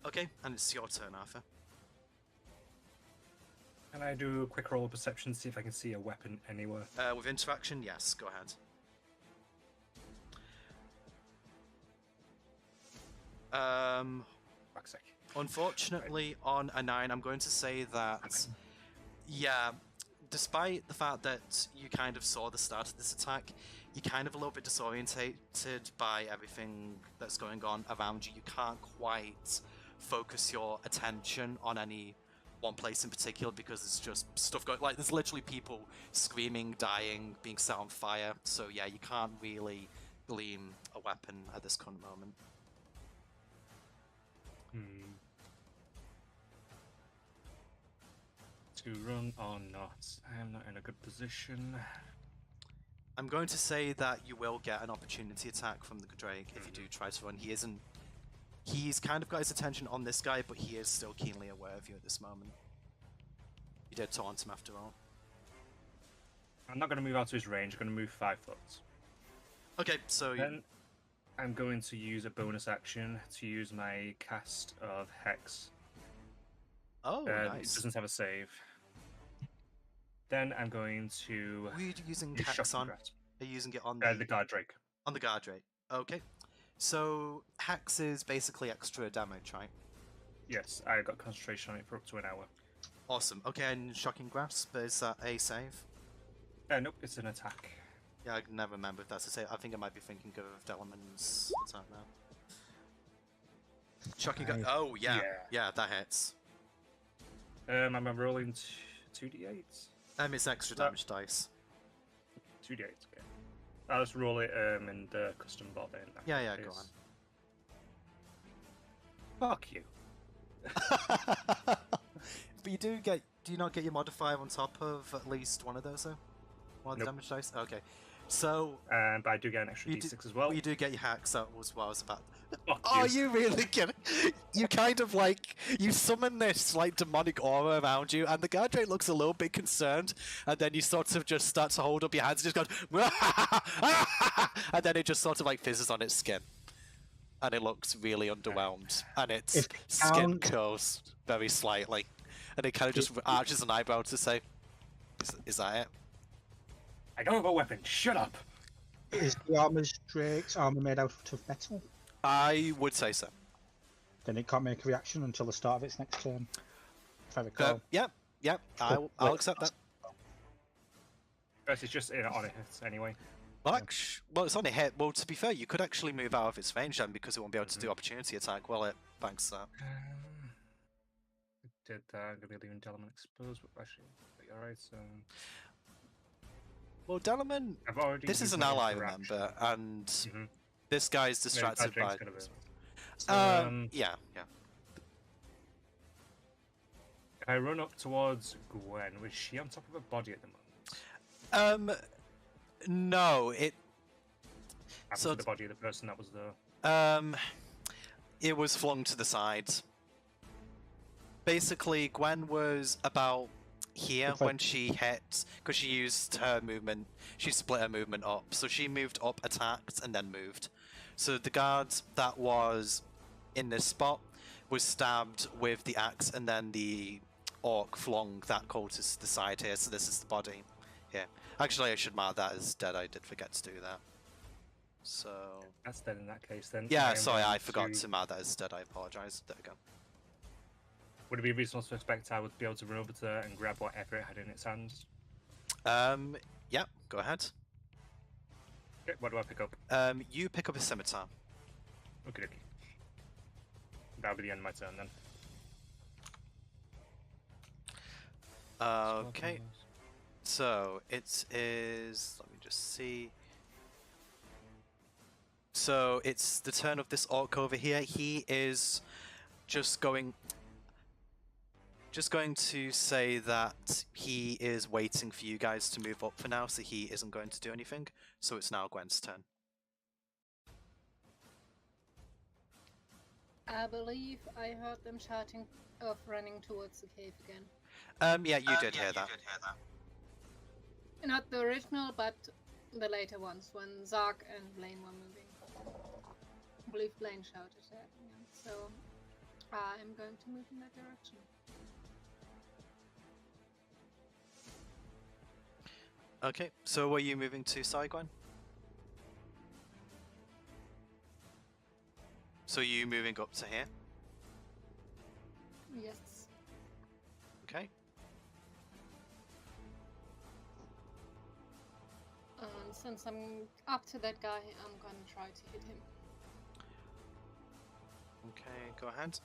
S1: Okay, and it's your turn, Arthur.
S3: Can I do a quick roll of perception, see if I can see a weapon anywhere?
S1: With interaction, yes, go ahead.
S3: Fuck's sake.
S1: Unfortunately, on a 9, I'm going to say that, yeah, despite the fact that you kind of saw the start of this attack, you're kind of a little bit disorientated by everything that's going on around you. You can't quite focus your attention on any one place in particular because there's just stuff going, like there's literally people screaming, dying, being set on fire. So yeah, you can't really glean a weapon at this current moment.
S3: To run or not? I am not in a good position.
S1: I'm going to say that you will get an opportunity attack from the Drake if you do try to run. He's kind of got his attention on this guy, but he is still keenly aware of you at this moment. You did taunt him after all.
S3: I'm not going to move out to his range. I'm going to move 5 foot.
S1: Okay, so
S3: then I'm going to use a bonus action to use my cast of Hex.
S1: Oh, nice.
S3: It doesn't have a save. Then I'm going to...
S1: Who are you using
S3: use
S1: Hex on?
S3: Grasp.
S1: Are you using it on
S3: the Gardrake.
S1: On the Gardrake. Okay. So, Hex is basically extra damage, right?
S3: Yes, I got concentration on it for up to an hour.
S1: Awesome. Okay, and Shocking Grasp, is that a save?
S3: Nope, it's an attack.
S1: Yeah, I can never remember if that's a save. I think I might be thinking of Delman's attack now. Shocking Grasp. Oh, yeah. Yeah, that hits.
S3: I'm rolling 2d8s.
S1: It's extra damage dice.
S3: 2d8s, okay. I'll just roll it in the custom bot then.
S1: Yeah, go on.
S3: Fuck you.
S1: But you do you not get your modifier on top of at least one of those though? One of the damage dice? Okay. So...
S3: but I do get an extra d6 as well.
S1: Well, you do get your hacks, that was what I was about...
S3: Fuck
S1: oh, you really kidding? You kind of like... You summon this like demonic aura around you, and the Gardrake looks a little bit concerned, and then you sort of just start to hold up your hands and just go... and then it just sort of like fizzes on its skin. And it looks really underwhelmed. And its skin curls very slightly. And it kind of just arches an eyebrow to say, is that it?
S3: I don't have a weapon. Shut up.
S2: Is the Drake's armor made out of metal?
S1: I would say so.
S2: Then it can't make a reaction until the start of its next turn. If I recall.
S1: Yep, I'll accept that.
S3: It's just on it anyway.
S1: Well, well, it's on a hit. Well, to be fair, you could actually move out of its range then because it won't be able to do opportunity attack while it banks that.
S3: Did that. I'm gonna be leaving Delman exposed, but actually, alright. So.
S1: Well, Delman, this is an ally, remember, and this guy's distracted by. Yeah.
S3: If I run up towards Gwen, was she on top of a body at the moment?
S1: No, it.
S3: So to the body of the person that was there.
S1: It was flung to the side. Basically, Gwen was about here when she hit, because she used her movement. She split her movement up, so she moved up, attacked, and then moved. So the guard that was in this spot was stabbed with the axe, and then the orc flung that cultist to the side here. So this is the body here. Actually, I should mark that as dead. I did forget to do that. So
S3: that's dead in that case then.
S1: Yeah, sorry, I forgot to mark that as dead. I apologise. There we go.
S3: Would it be reasonable to expect I would be able to run over to her and grab whatever it had in its hands?
S1: Yeah, go ahead.
S3: Okay, what do I pick up?
S1: You pick up a scimitar.
S3: Okay. That'll be the end of my turn then.
S1: Okay. So it is. Let me just see. So it's the turn of this orc over here. He is just going to say that he is waiting for you guys to move up for now, so he isn't going to do anything. So it's now Gwen's turn.
S6: I believe I heard them shouting of running towards the cave again.
S1: Yeah, you did hear that.
S6: Not the original, but the later ones, when Zark and Blaine were moving. I believe Blaine shouted at me, so I'm going to move in that direction.
S1: Okay, so where are you moving to, Gwen? So are you moving up to here?
S6: Yes.
S1: Okay.
S6: Since I'm up to that guy, I'm gonna try to hit him.
S1: Okay, go ahead.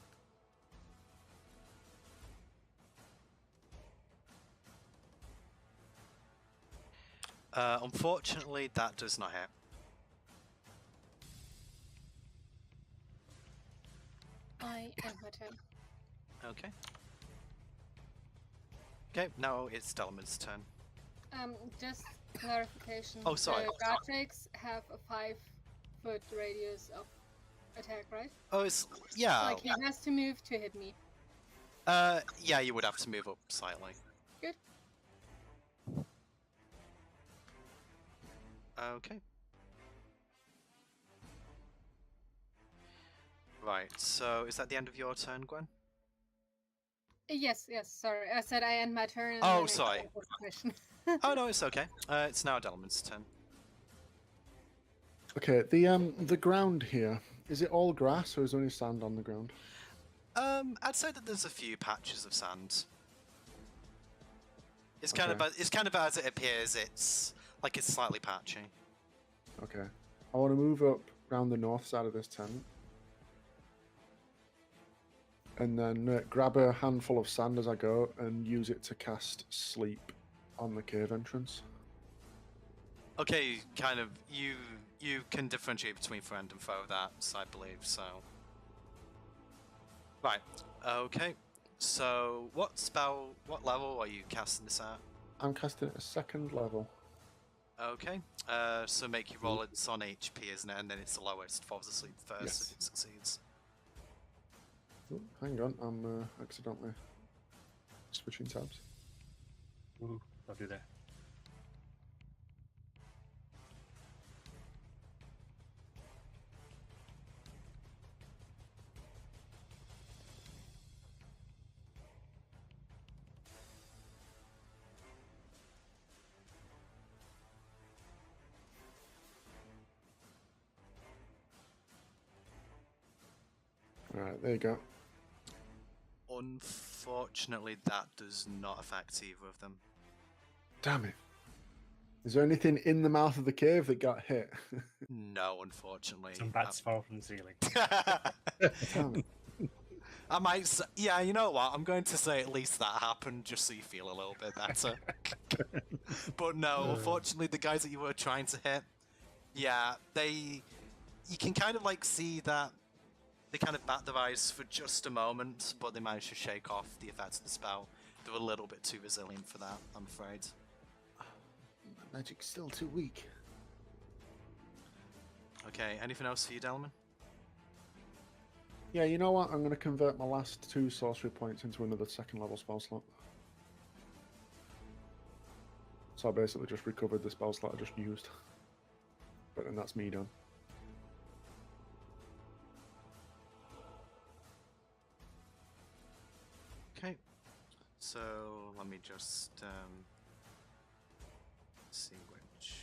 S1: Unfortunately, that does not hit.
S6: I end my turn.
S1: Okay. Okay, now it's Delman's turn.
S6: Just clarification.
S1: Oh, sorry.
S6: The Greataxe have a 5-foot radius of attack, right?
S1: Oh, it's yeah.
S6: Like he has to move to hit me.
S1: Yeah, you would have to move up slightly.
S6: Good.
S1: Okay. Right, so is that the end of your turn, Gwen?
S6: Yes, sorry. I said I end my turn. And
S1: Oh,
S6: then
S1: sorry.
S6: I question.
S1: Oh no, it's okay. It's now Delman's turn.
S4: Okay, the ground here, is it all grass or is there only sand on the ground?
S1: I'd say that there's a few patches of sand. It's kind of as it appears. It's like it's slightly patchy.
S4: Okay. I want to move up around the north side of this tent. And then grab a handful of sand as I go and use it to cast sleep on the cave entrance.
S1: Okay, kind of. You can differentiate between friend and foe. That's, I believe, so. Right. Okay. So, what level are you casting this at?
S4: I'm casting it at 2nd level.
S1: Okay. So make you roll it on HP, isn't it? And then it's the lowest. Falls asleep first
S4: Yes.
S1: if it succeeds.
S4: Oh, hang on, I'm accidentally switching tabs.
S3: Ooh, I'll do that.
S4: Right, there you go.
S7: Unfortunately, that does not affect either of them.
S4: Damn it. Is there anything in the mouth of the cave that got hit?
S7: No, unfortunately.
S3: Some bats fall from the ceiling.
S4: Damn it.
S7: I might say, yeah, you know what? I'm going to say at least that happened just so you feel a little bit better. But no, unfortunately, the guys that you were trying to hit, yeah, you can kind of like see that they kind of bat their eyes for just a moment, but they managed to shake off the effects of the spell. They were a little bit too resilient for that, I'm afraid.
S4: My magic's still too weak.
S7: Okay, anything else for you, Delman?
S4: Yeah, you know what? I'm going to convert my last 2 sorcery points into another 2nd level spell slot. So I basically just recovered the spell slot I just used. But then that's me done.
S7: Okay, so let me just see which.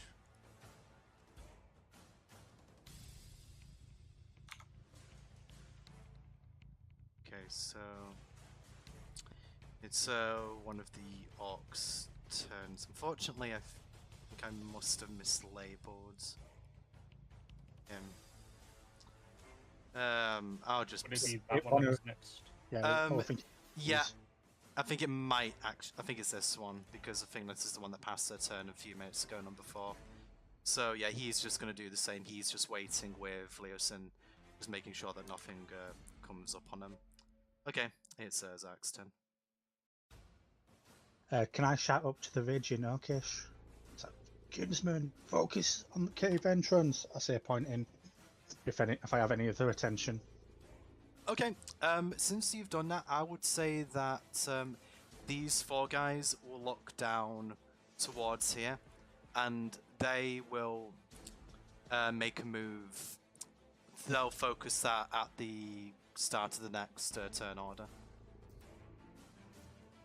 S7: Okay, so it's one of the orcs' turns. Unfortunately, I think I must have mislabeled him. I'll just.
S3: Would it be that one that was next?
S2: Yeah, I think
S7: Yeah, I think it might actually. I think it's this one because I think this is the one that passed their turn a few minutes ago, number 4. So yeah, he's just going to do the same. He's just waiting with Leosin, just making sure that nothing comes up on him. Okay, it's Zach's turn.
S2: can I shout up to the ridge in Okish? It's like, Kinsman, focus on the cave entrance. I say, pointing. If I have any other attention.
S7: Okay, since you've done that, I would say that these 4 guys will look down towards here, and they will make a move. They'll focus that at the start of the next turn order.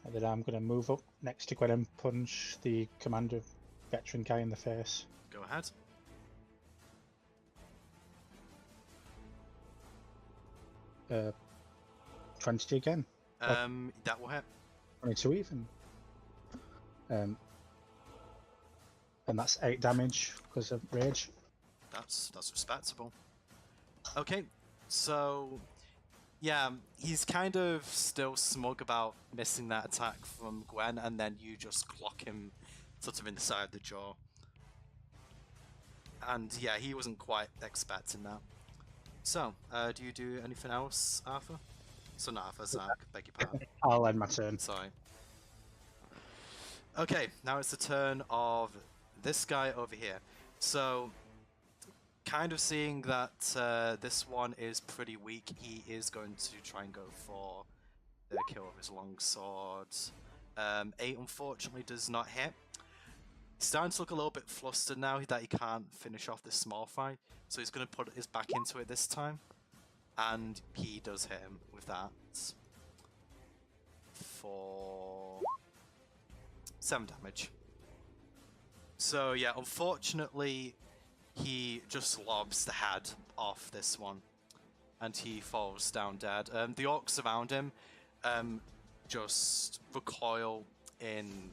S2: And then I'm going to move up next to Gwen and punch the commander veteran guy in the face.
S7: Go ahead.
S2: Uh, 20 again.
S7: That will hit.
S2: 22 even. And that's 8 damage because of rage.
S7: That's respectable. Okay, so yeah, he's kind of still smug about missing that attack from Gwen, and then you just clock him sort of in the side of the jaw. And yeah, he wasn't quite expecting that. So, do you do anything else, Arthur? So not Arthur, Zach, beg your pardon.
S2: I'll end my turn.
S7: Sorry. Okay, now it's the turn of this guy over here. So, kind of seeing that this one is pretty weak, he is going to try and go for the kill of his longsword. 8 unfortunately does not hit. He's starting to look a little bit flustered now that he can't finish off this small fight, so he's going to put his back into it this time, and he does hit him with that for 7 damage. So yeah, unfortunately, he just lobs the head off this one, and he falls down dead. The orcs around him just recoil in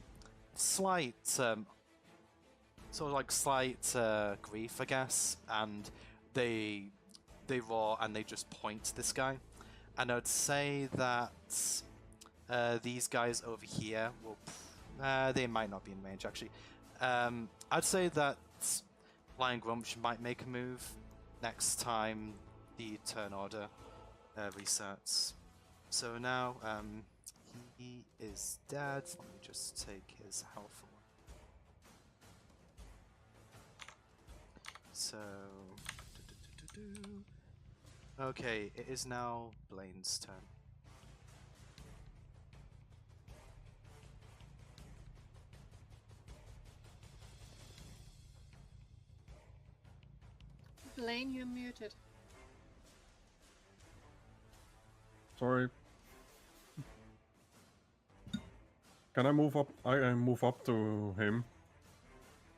S7: slight sort of like slight grief, I guess, and they roar and they just point to this guy. And I'd say that these guys over here will they might not be in range actually. I'd say that Lion Grumsh might make a move next time the turn order resets. So now he is dead. Let me just take his health away. So, okay, it is now Blaine's turn.
S6: Blaine, you're muted.
S5: Sorry. Can I move up? I move up to him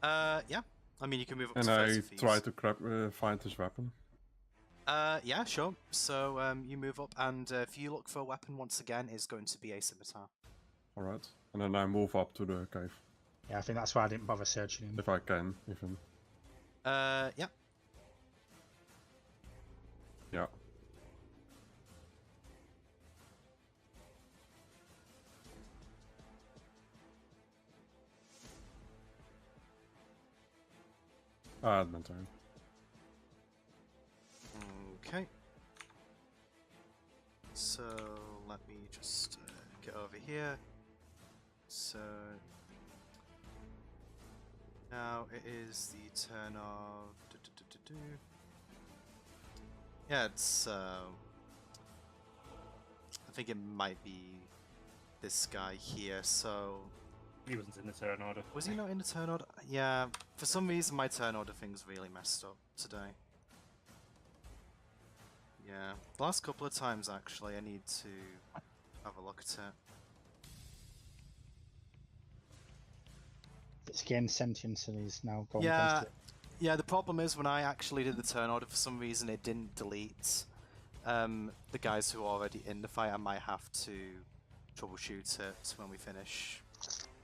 S7: Yeah. I mean, you can move up
S5: and
S7: to
S5: I
S7: first if
S5: try
S7: he's-
S5: to grab, find his weapon.
S7: Yeah, sure. So you move up, and if you look for a weapon once again, is going to be a scimitar.
S5: Alright. And then I move up to the cave.
S2: Yeah, I think that's why I didn't bother searching him.
S5: If I can, even.
S7: Yeah.
S5: Yeah. Ah, my turn.
S7: Okay. So let me just get over here. So now it is the turn of. Yeah, it's. I think it might be this guy here. So
S3: He wasn't in the turn order.
S7: was he not in the turn order? Yeah. For some reason, my turn order thing's really messed up today. Yeah, the last couple of times actually, I need to have a look at it.
S2: It's gained sentience and he's now going
S7: Yeah,
S2: against it.
S7: yeah. The problem is when I actually did the turn order, for some reason it didn't delete the guys who are already in the fight. I might have to troubleshoot it when we finish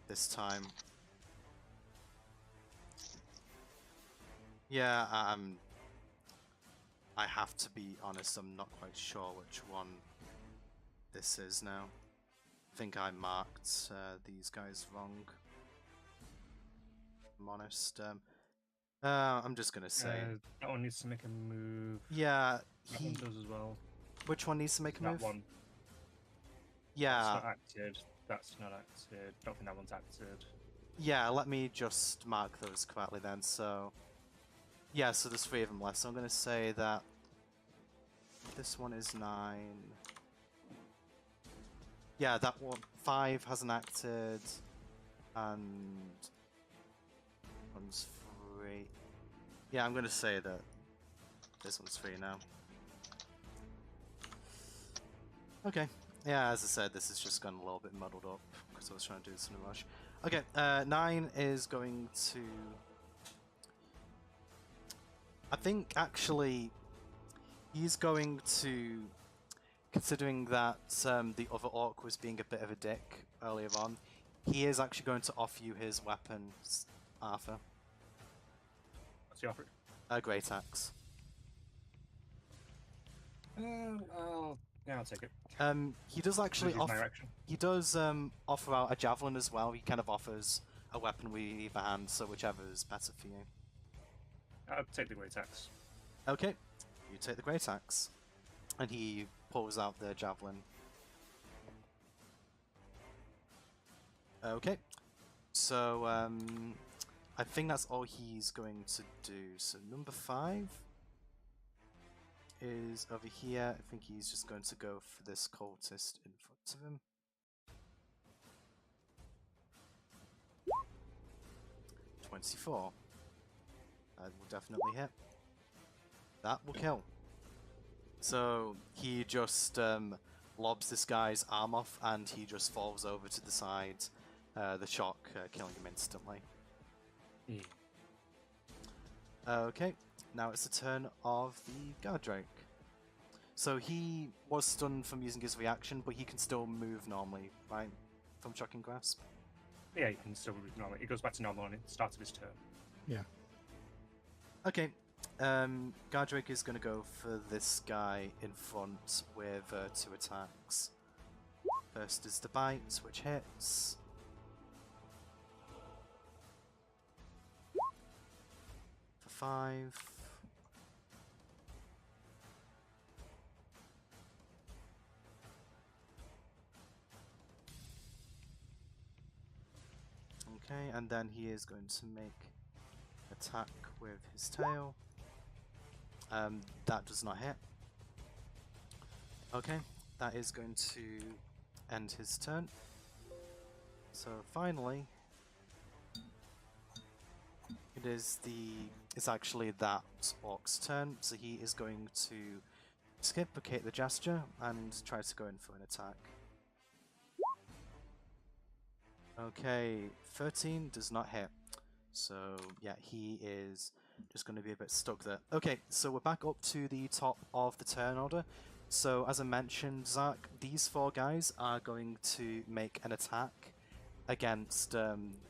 S7: this time. Yeah, I have to be honest, I'm not quite sure which one this is now. I think I marked these guys wrong. I'm honest. I'm just gonna say.
S3: That one needs to make a move.
S7: Yeah,
S3: That one does as well.
S7: Which one needs to make a move?
S3: That one.
S7: Yeah.
S3: That's not acted. That's not acted. Don't think that one's acted.
S7: Yeah, let me just mark those correctly then. So, yeah, so there's 3 of them left. So I'm gonna say that this one is 9. Yeah, that one 5 hasn't acted, and one's 3. Yeah, I'm gonna say that this one's 3 now. Okay. Yeah, as I said, this has just gone a little bit muddled up because I was trying to do this in a rush. Okay, 9 is going to. I think actually he's going to, considering that the other orc was being a bit of a dick earlier on, he is actually going to offer you his weapon, Arthur.
S3: What's the offer?
S7: A Greataxe.
S3: Yeah, I'll take it.
S7: He does actually
S3: Use my
S7: offer.
S3: reaction.
S7: He does offer out a javelin as well. He kind of offers a weapon with either hand, so whichever is better for you.
S3: I'll take the Greataxe.
S7: Okay, you take the Greataxe, and he pulls out the javelin. Okay, so I think that's all he's going to do. So number 5 is over here. I think he's just going to go for this cultist in front of him. .24. That will definitely hit. That will kill. So he just lobs this guy's arm off, and he just falls over to the side. The shock killing him instantly.
S3: Yeah.
S7: Okay, now it's the turn of the Guardrake. So he was stunned from using his reaction, but he can still move normally, right? From Shocking Grasp?
S3: Yeah, you can still move normal. It goes back to normal on the start of his turn.
S2: Yeah.
S7: Okay, Guardrake is going to go for this guy in front with 2 attacks. First is the bite, which hits. For 5. Okay, and then he is going to make attack with his tail. That does not hit. Okay, that is going to end his turn. So finally, it's actually that orc's turn. So he is going to skiplicate the gesture and try to go in for an attack. Okay, 13 does not hit.
S1: So yeah, he is just going to be a bit stuck there. Okay, so we're back up to the top of the turn order. So as I mentioned, Zach, these 4 guys are going to make an attack against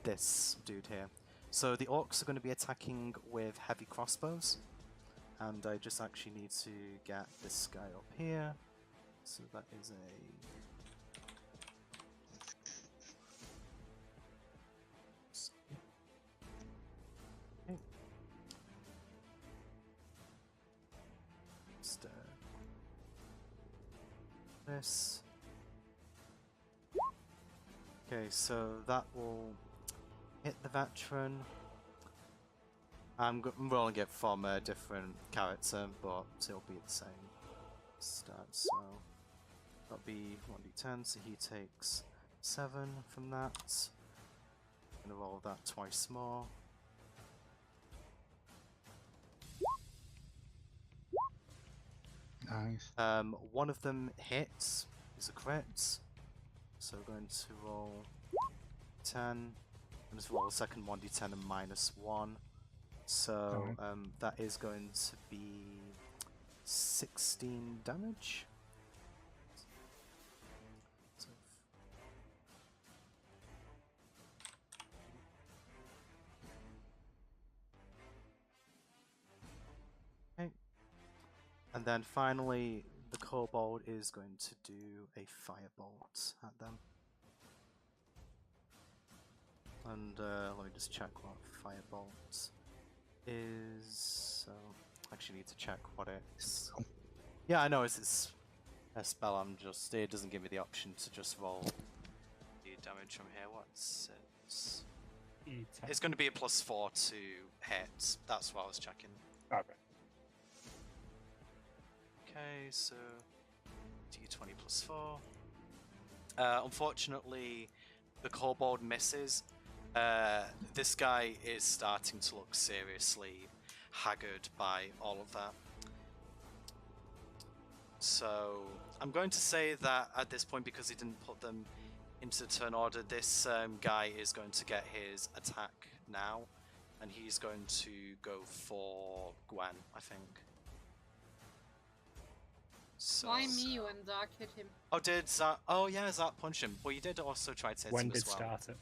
S1: this dude here. So the orcs are going to be attacking with heavy crossbows. And I just actually need to get this guy up here. So that is a... Okay. Just, this. Okay, so that will hit the veteran. I'm rolling it from a different character, but it'll be the same stat. So that'll be 1d10, so he takes 7 from that. I'm gonna roll that twice more.
S2: Nice.
S1: One of them hits, is a crit. So we're going to roll 10. I'm just roll the second 1d10 and -1. So that is going to be 16 damage. So okay. And then finally, the kobold is going to do a firebolt at them. And let me just check what firebolt is. So I actually need to check what it's. Yeah, I know it's a spell. It doesn't give me the option to just roll the damage from here. What's it? It's going to be a +4 to hit. That's what I was checking.
S3: Okay.
S1: Okay, so d20 +4. Unfortunately, the kobold misses. This guy is starting to look seriously haggard by all of that. So I'm going to say that at this point, because he didn't put them into the turn order, this guy is going to get his attack now, and he's going to go for Gwen, I think. So,
S6: Why me when Zach hit him?
S1: oh, did Zach? Oh yeah, Zach punched him. Well, you did also try to hit
S3: When
S1: him
S3: did
S1: as well.
S3: start it?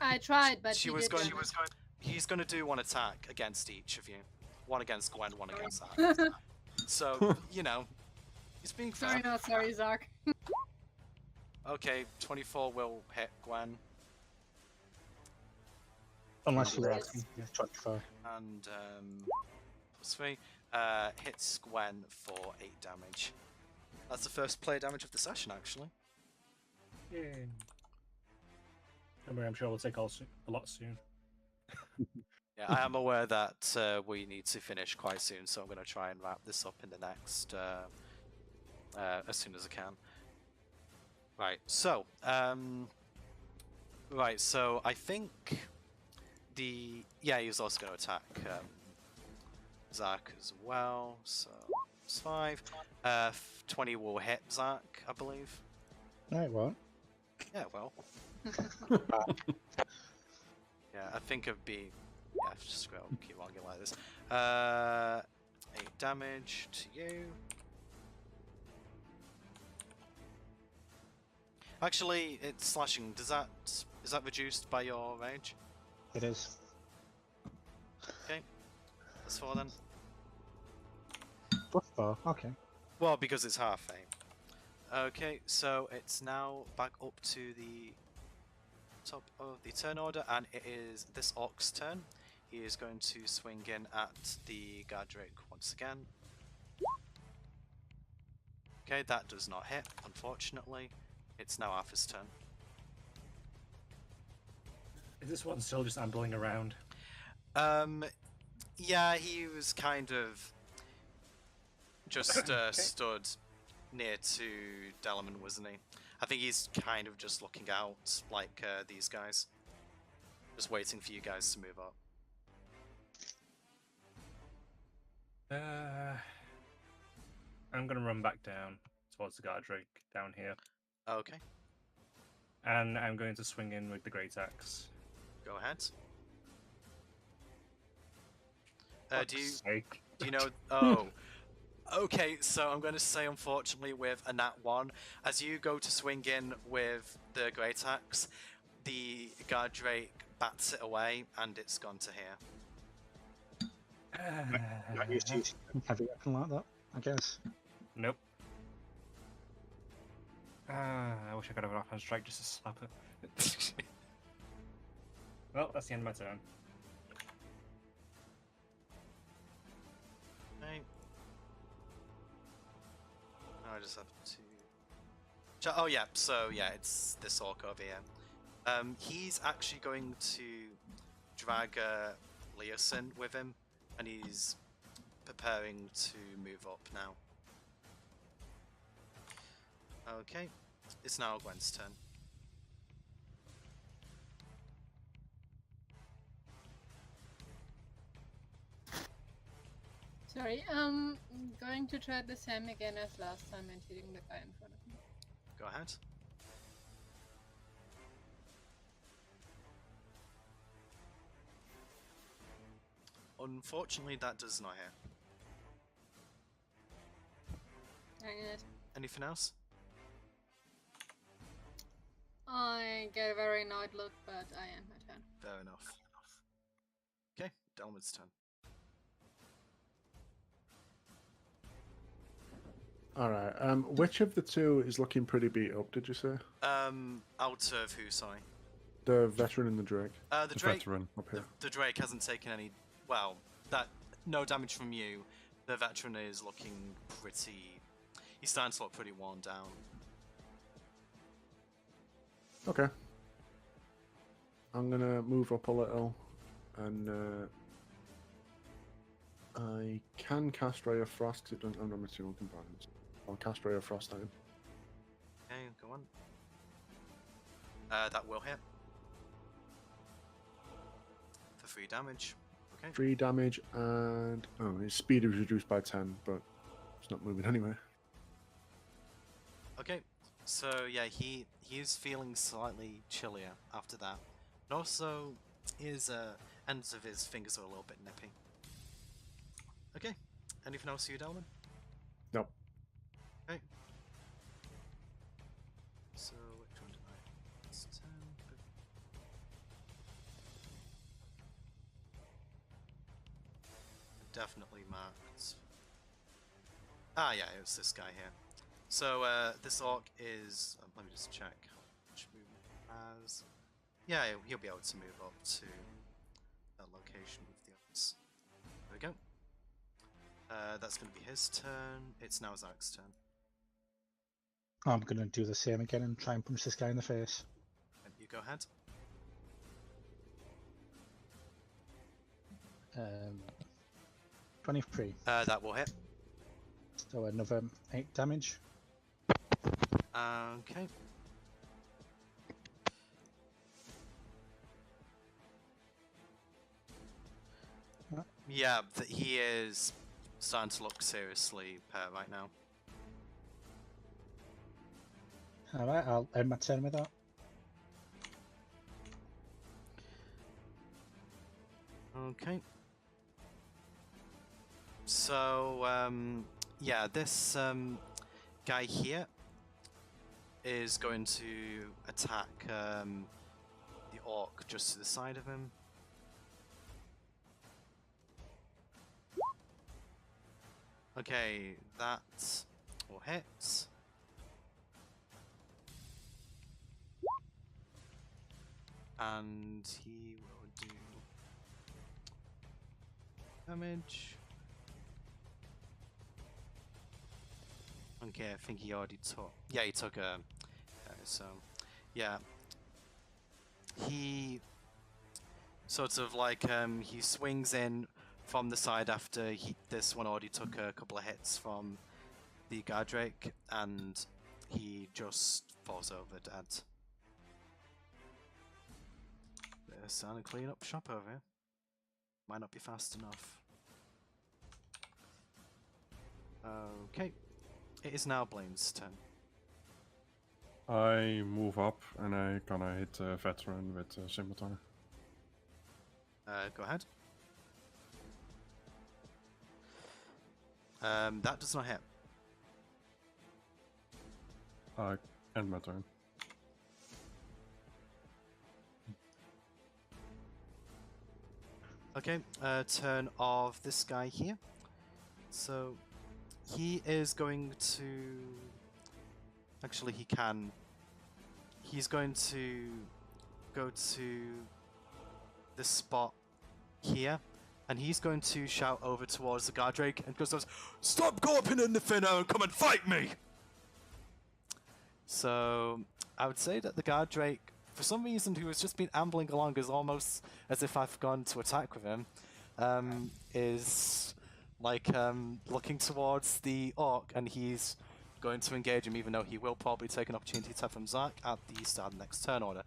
S6: I tried, but
S1: She
S6: he
S1: was
S6: did
S1: going.
S6: damage.
S1: He's going to do one attack against each of you. One against Gwen, one against Zach. So you know, he's being fair.
S6: Sorry, not sorry, Zach.
S1: Okay, 24 will hit Gwen,
S2: Unless you
S6: Yes.
S2: ask me. Yeah, 25.
S1: and +3 hits Gwen for 8 damage. That's the first player damage of the session, actually.
S3: Yay. I'm sure we'll take a lot soon.
S1: Yeah, I am aware that we need to finish quite soon, so I'm going to try and wrap this up in the next as soon as I can. Right, so I think he's also going to attack Zach as well. So it's 5. 20 will hit Zach, I believe.
S2: No, it won't.
S1: Yeah, well. Yeah, I think it'd be. Yeah, just keep on going like this. 8 damage to you. Actually, it's slashing. Is that reduced by your rage?
S2: It is.
S1: Okay, that's 4 then.
S2: +4. Okay.
S1: Well, because it's half aim. Okay, so it's now back up to the top of the turn order, and it is this orc's turn. He is going to swing in at the Godric once again. Okay, that does not hit, unfortunately. It's now Arthur's turn.
S3: Is this one still just ambling around?
S1: Yeah, he was kind of just stood near to Delaman, wasn't he? I think he's kind of just looking out, like these guys. Just waiting for you guys to move up.
S3: I'm gonna run back down towards the Godric down here,
S1: Okay,
S3: and I'm going to swing in with the Greataxe.
S1: go ahead.
S7: Do you
S3: Sake.
S7: do you know? Oh, okay. So I'm going to say, unfortunately, with a nat 1, as you go to swing in with the Greataxe, the guard drake bats it away, and it's gone to here.
S2: Not used to using a heavy weapon like that, I guess.
S3: Nope. I wish I could have an offhand strike just to slap it. Well, that's the end of my turn.
S7: Okay. I just have to. Oh yeah. So yeah, it's this orc over here. He's actually going to drag Leosin with him, and he's preparing to move up now. Okay, it's now Gwen's turn.
S6: Sorry, going to try the same again as last time and hitting the guy in front of me.
S7: Go ahead. Unfortunately, that does not hit.
S6: Dang it.
S7: Anything else?
S6: I get a very annoyed look, but I end my turn.
S7: Fair enough. Okay, Delman's turn.
S4: Alright, which of the two is looking pretty beat up, did you say?
S7: Out of who, sorry?
S4: The veteran and the Drake.
S7: The
S5: The
S7: Drake.
S5: veteran up here.
S7: The Drake hasn't taken any. Well, no damage from you. The veteran is looking pretty. He's starting to look pretty worn down.
S4: Okay. I'm gonna move up a little, and I can cast Ray of Frost because it doesn't have number 2 on components. I'll cast Ray of Frost at him.
S7: Okay, go on. That will hit. For 3 damage. Okay.
S4: 3 damage, and oh, his speed is reduced by 10, but it's not moving anyway.
S7: Okay. So yeah, he is feeling slightly chillier after that. And also his ends of his fingers are a little bit nippy. Okay. Anything else for you, Delman?
S4: Nope.
S7: Okay. So which one did I? It's 10, 15. Definitely marked. Ah, yeah, it was this guy here. So this orc is. Let me just check how much movement he has. Yeah, he'll be able to move up to that location with the others. There we go. That's going to be his turn. It's now Zark's turn.
S2: I'm going to do the same again and try and punch this guy in the face.
S7: You go ahead.
S2: 23.
S7: That will hit.
S2: So another 8 damage.
S7: Okay. Yeah, he is starting to look seriously hurt right now.
S2: Alright, I'll end my turn with that.
S7: Okay. So, yeah, this guy here is going to attack the orc just to the side of him. Okay, that will hit. And he will do damage. Okay, I think he already took. Yeah, he took a. So, yeah. He sort of like he swings in from the side after this one already took a couple of hits from the Gardrake, and he just falls over dead. They're starting to clean up shop over here. Might not be fast enough. Okay. It is now Blaine's turn.
S5: I move up and I gonna hit a veteran with a scimitar.
S7: Go ahead. That does not hit.
S5: End my turn.
S7: Okay, turn of this guy here. So he is going to. Actually, he can. He's going to go to this spot here, and he's going to shout over towards the guard drake and goes, "Stop gawping in the finner and come and fight me!" So I would say that the guard drake, for some reason, who has just been ambling along, is almost as if I've gone to attack with him, is like looking towards the orc, and he's going to engage him, even though he will probably take an opportunity attack from Zark at the start of the next turn order.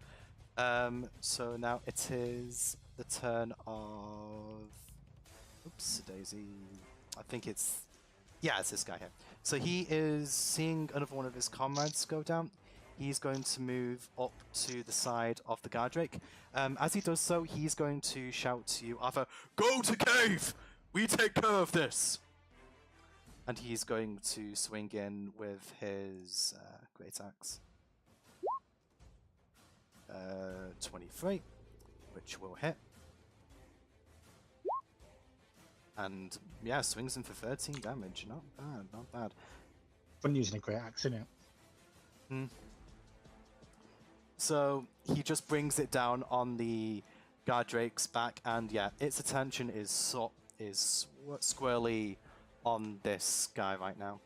S7: So now it is the turn of... Oops, Daisy. I think it's... Yeah, it's this guy here. So he is seeing another one of his comrades go down. He's going to move up to the side of the guard drake. As he does so, he's going to shout to you, Arthur, "Go to cave! We take care of this!" And he's going to swing in with his Greataxe. 23, which will hit. And yeah, swings in for 13 damage. Not bad, not bad.
S2: Fun using a Greataxe, isn't it?
S7: So he just brings it down on the guard drake's back, and yeah, its attention is squarely on this guy right now.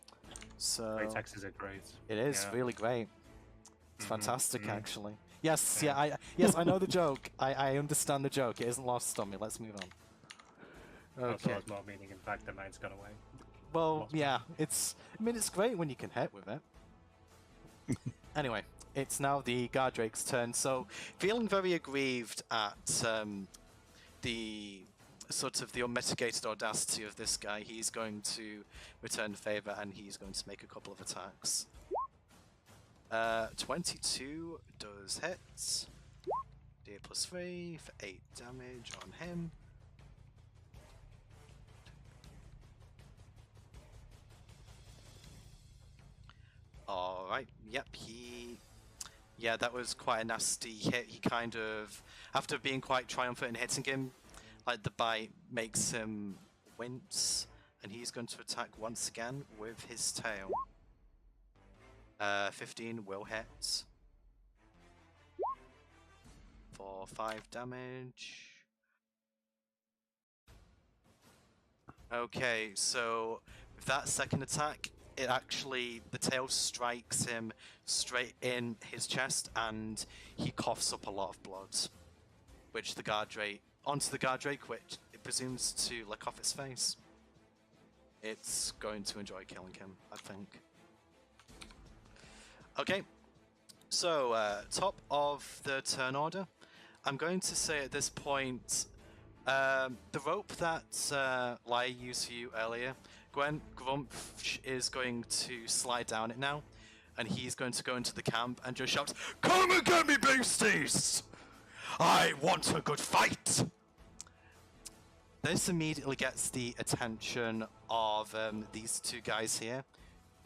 S7: So
S3: Greatexes are great.
S7: it is really great. It's fantastic,
S3: mhm.
S7: actually. Yes, yeah, yes, I know the joke. I understand the joke. It isn't lost on me. Let's move on.
S3: Also
S7: Okay.
S3: has more meaning in fact that mine's gone away.
S7: Well,
S3: Lost
S7: yeah, I mean, it's great when you can hit with it. Anyway, it's now the guard drake's turn. So, feeling very aggrieved at the sort of the unmitigated audacity of this guy, he's going to return the favor and he's going to make a couple of attacks. 22 does hit. D+3 for 8 damage on him. Alright, yep, yeah, that was quite a nasty hit. He kind of, after being quite triumphant in hitting him, like the bite makes him wince, and he's going to attack once again with his tail. 15 will hit. For 5 damage. Okay, so with that second attack, it actually, the tail strikes him straight in his chest and he coughs up a lot of blood, which the guard drake, onto the guard drake, which it presumes to lick off its face. It's going to enjoy killing him, I think. Okay, so top of the turn order. I'm going to say at this point, the rope that Lai used for you earlier, Grumph is going to slide down it now, and he's going to go into the camp and just shout, "Come and get me, beasties! I want a good fight!" This immediately gets the attention of these two guys here,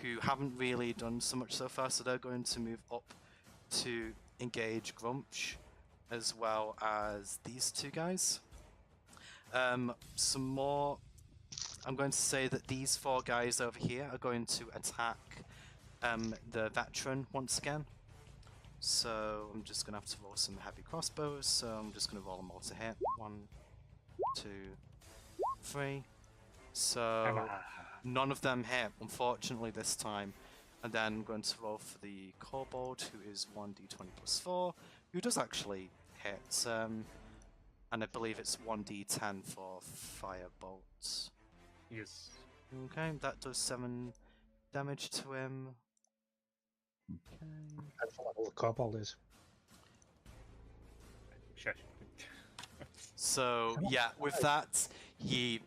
S7: who haven't really done so much so far, so they're going to move up to engage Grumph, as well as these two guys. Some more... I'm going to say that these 4 guys over here are going to attack the veteran once again. So I'm just going to have to roll some heavy crossbows, so I'm just going to roll them all to hit. 1, 2, 3. So none of them hit, unfortunately, this time. And then I'm going to roll for the kobold, who is 1d20 plus 4, who does actually hit. And I believe it's 1d10 for fire bolts.
S3: Yes.
S7: Okay, that does 7 damage to him. Okay.
S2: That's what level the kobold is.
S3: Shush.
S7: So yeah, with that, he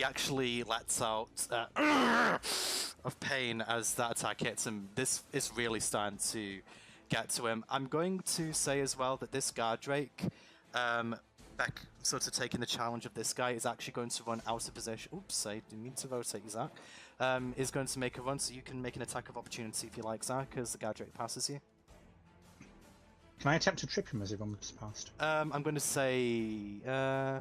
S7: actually lets out of pain as that attack hits him. This is really starting to get to him. I'm going to say as well that this guard drake,
S1: Beck, sort of taking the challenge of this guy, is actually going to run out of position. Oops, I didn't mean to rotate you, Zach. Is going to make a run, so you can make an attack of opportunity if you like, Zach, as the Gardrake passes you.
S2: Can I attempt to trip him as he runs past?
S1: I'm going to say... yeah,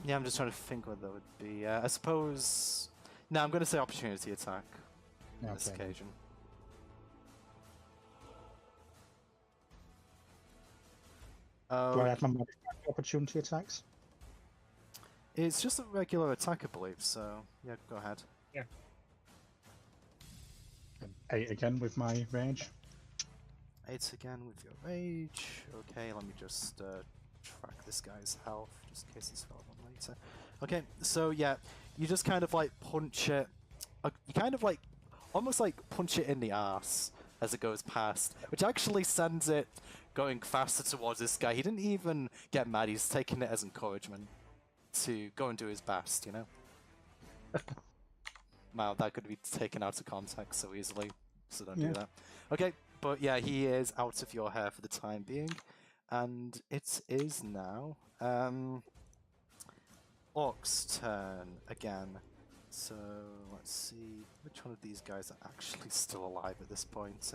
S1: I'm just trying to think what that would be. I suppose... No, I'm going to say opportunity attack on this
S2: Okay.
S1: occasion.
S2: Do I add my modified opportunity attacks?
S1: It's just a regular attack, I believe, so yeah, go ahead.
S3: Yeah.
S2: 8 again with my rage.
S1: 8 again with your rage. Okay, let me just track this guy's health, just in case he's felt one later. Okay, so yeah, you just kind of like punch it. You kind of like, almost like punch it in the arse as it goes past, which actually sends it going faster towards this guy. He didn't even get mad, he's taking it as encouragement to go and do his best, you know? Wow, that could be taken out of context so easily, so don't do that. Okay, but yeah, he is out of your hair for the time being, and it is now Orc's turn again. So let's see which one of these guys are actually still alive at this point.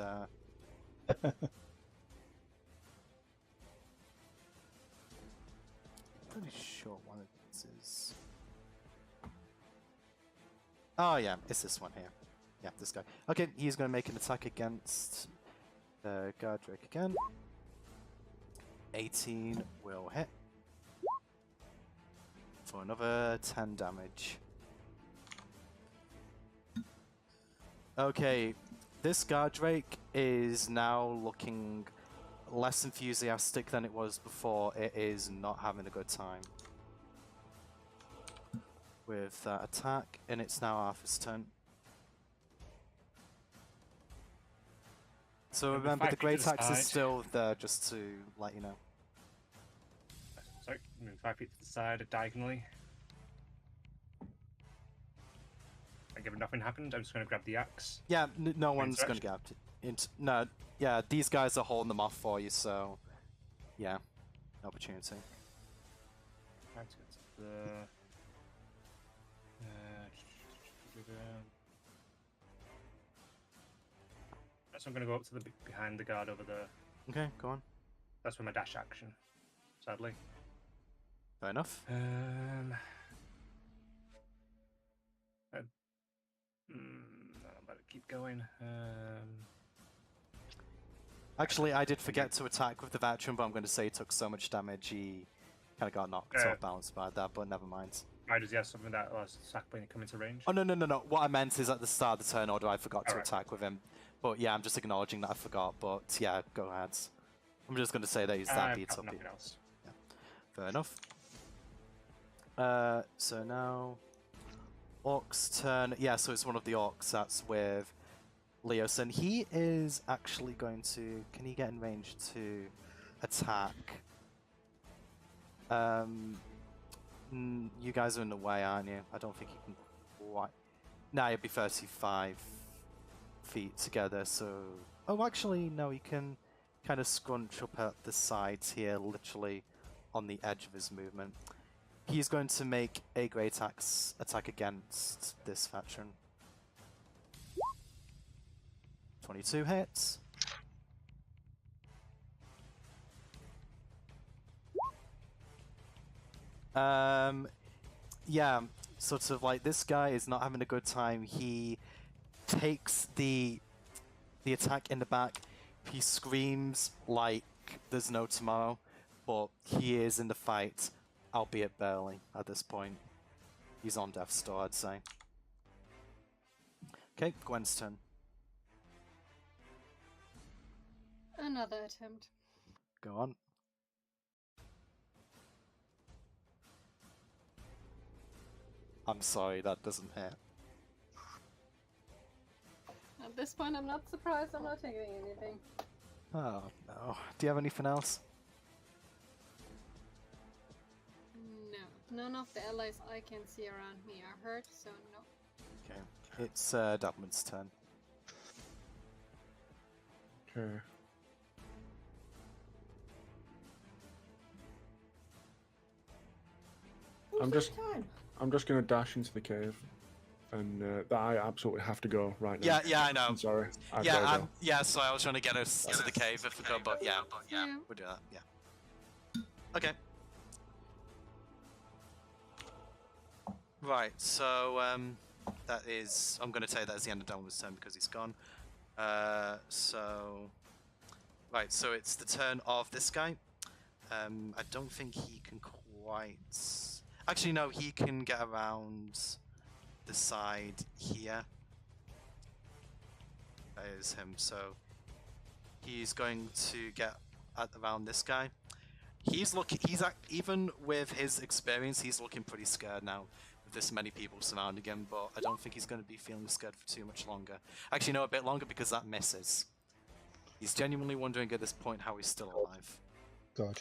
S1: Pretty sure one of these is. Oh yeah, it's this one here. Yeah, this guy. Okay, he's going to make an attack against the Gardrake again. 18 will hit for another 10 damage. Okay, this Gardrake is now looking less enthusiastic than it was before. It is not having a good time with that attack, and it's now Arthur's turn. So remember, the Greataxe is still there, just to let you know.
S3: Sorry, move 5 feet to the side diagonally. And given nothing happened, I'm just going to grab the axe.
S1: Yeah, no one's going to get into. No, yeah, these guys are holding them off for you, so yeah, opportunity.
S3: Let's get to the. So I'm going to go up to the behind the guard over there.
S1: Okay, go on.
S3: That's with my dash action, sadly.
S1: Fair enough.
S3: I better keep going.
S1: Actually, I did forget to attack with the veteran, but I'm going to say he took so much damage he kind of got knocked off balance by that, but never mind.
S3: Why does he have something that allows attack when you come into range?
S1: Oh, no. What I meant is at the start of the turn order, I forgot to attack with him. But yeah, I'm just acknowledging that I forgot, but yeah, go ahead. I'm just going to say that he's that beat up.
S3: Nothing else.
S1: Yeah. Fair enough. So now Orc's turn. Yeah, so it's one of the Orcs that's with Leosin. He is actually going to. Can he get in range to attack? You guys are in the way, aren't you? I don't think you can quite. Nah, it'd be 35 feet together. So, oh, actually, no. He can kind of scrunch up at the sides here, literally on the edge of his movement. He's going to make a Greataxe attack against this veteran. 22 hits. Yeah, sort of like this guy is not having a good time. He takes the attack in the back. He screams like there's no tomorrow, but he is in the fight, albeit barely at this point. He's on death's door, I'd say. Okay, Gwen's turn.
S6: Another attempt.
S1: Go on. I'm sorry, that doesn't hit.
S6: At this point, I'm not surprised I'm not taking anything.
S1: Oh, no. Do you have anything else?
S6: No. None of the allies I can see around me are hurt, so no.
S1: Okay. It's Dubman's turn.
S4: Okay. I'm
S8: first
S4: just-
S8: time.
S4: I'm just going to dash into the cave, and I absolutely have to go right now.
S7: Yeah, I know.
S4: I'm sorry. I've
S7: Yeah,
S4: gotta go.
S7: yeah. So I was trying to get us to the cave if we go, but yeah,
S6: Yeah.
S7: we'll do that. Yeah. Okay. Right. So that is. I'm going to take that as the end of Delma's turn because he's gone. So. Right. So it's the turn of this guy. I don't think he can quite. Actually, no. He can get around the side here. That is him. So he's going to get around this guy. He's looking. Even with his experience, he's looking pretty scared now with this many people surrounding him. But I don't think he's going to be feeling scared for too much longer. Actually, no, a bit longer because that misses. He's genuinely wondering at this point how he's still alive.
S2: God.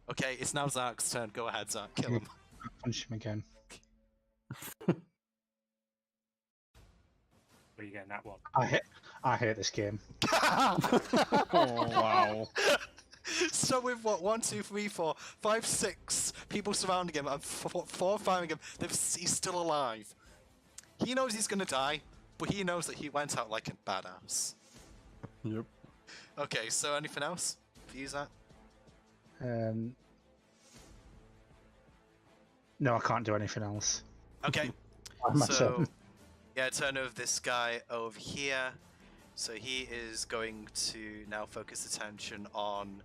S7: Okay, it's now Zark's turn. Go ahead, Zark. Kill him.
S2: Punch him again.
S3: Where you getting that one?
S2: I hate this game.
S5: Oh, wow.
S7: So with what, 1, 2, 3, 4, 5, 6 people surrounding him and four firing him, he's still alive. He knows he's gonna die, but he knows that he went out like a badass.
S5: Yep.
S7: Okay, so anything else for you, Zach?
S2: No, I can't do anything else.
S7: Okay,
S2: My
S7: so
S2: turn.
S7: yeah, turn of this guy over here. So he is going to now focus attention on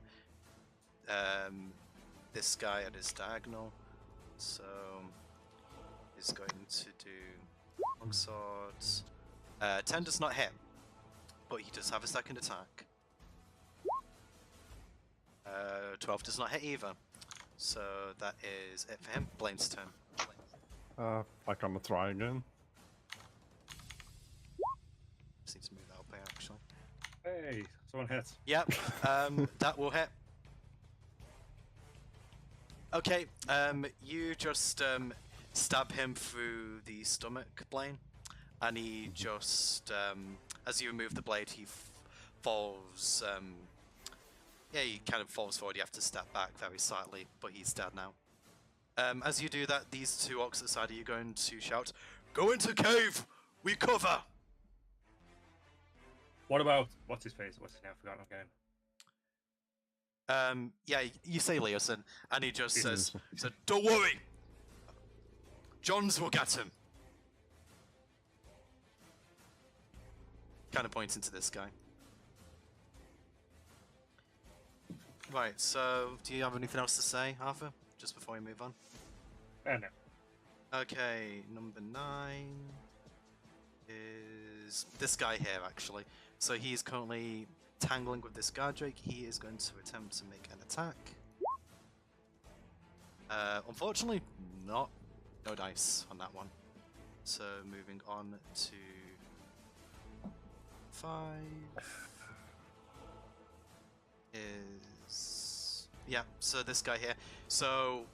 S7: this guy at his diagonal. So he's going to do long swords. 10 does not hit, but he does have a second attack. 12 does not hit either. So that is it for him. Blaine's turn.
S5: I'm gonna try again.
S7: Just need to move that up here, actually.
S3: Hey, someone hit.
S7: Yep, that will hit. Okay, you just stab him through the stomach, Blaine, and he just, as you remove the blade, he falls. Yeah, he kind of falls forward. You have to step back very slightly, but he's dead now. As you do that, these two orcs at the side of you going to shout, "Go into cave! We cover!"
S3: What about what's his face? What's his name? I've forgotten again.
S7: Yeah, you say Leosin, and he just says,
S5: Leosin.
S7: "Don't worry, Johns will get him." Kind of pointing to this guy. Right, so do you have anything else to say, Arthur? Just before we move on?
S3: No.
S7: Okay, number 9 is this guy here, actually. So he's currently tangling with this guard drake. He is going to attempt to make an attack. Unfortunately, no dice on that one. So moving on to 5 is... yeah, so this guy here. So,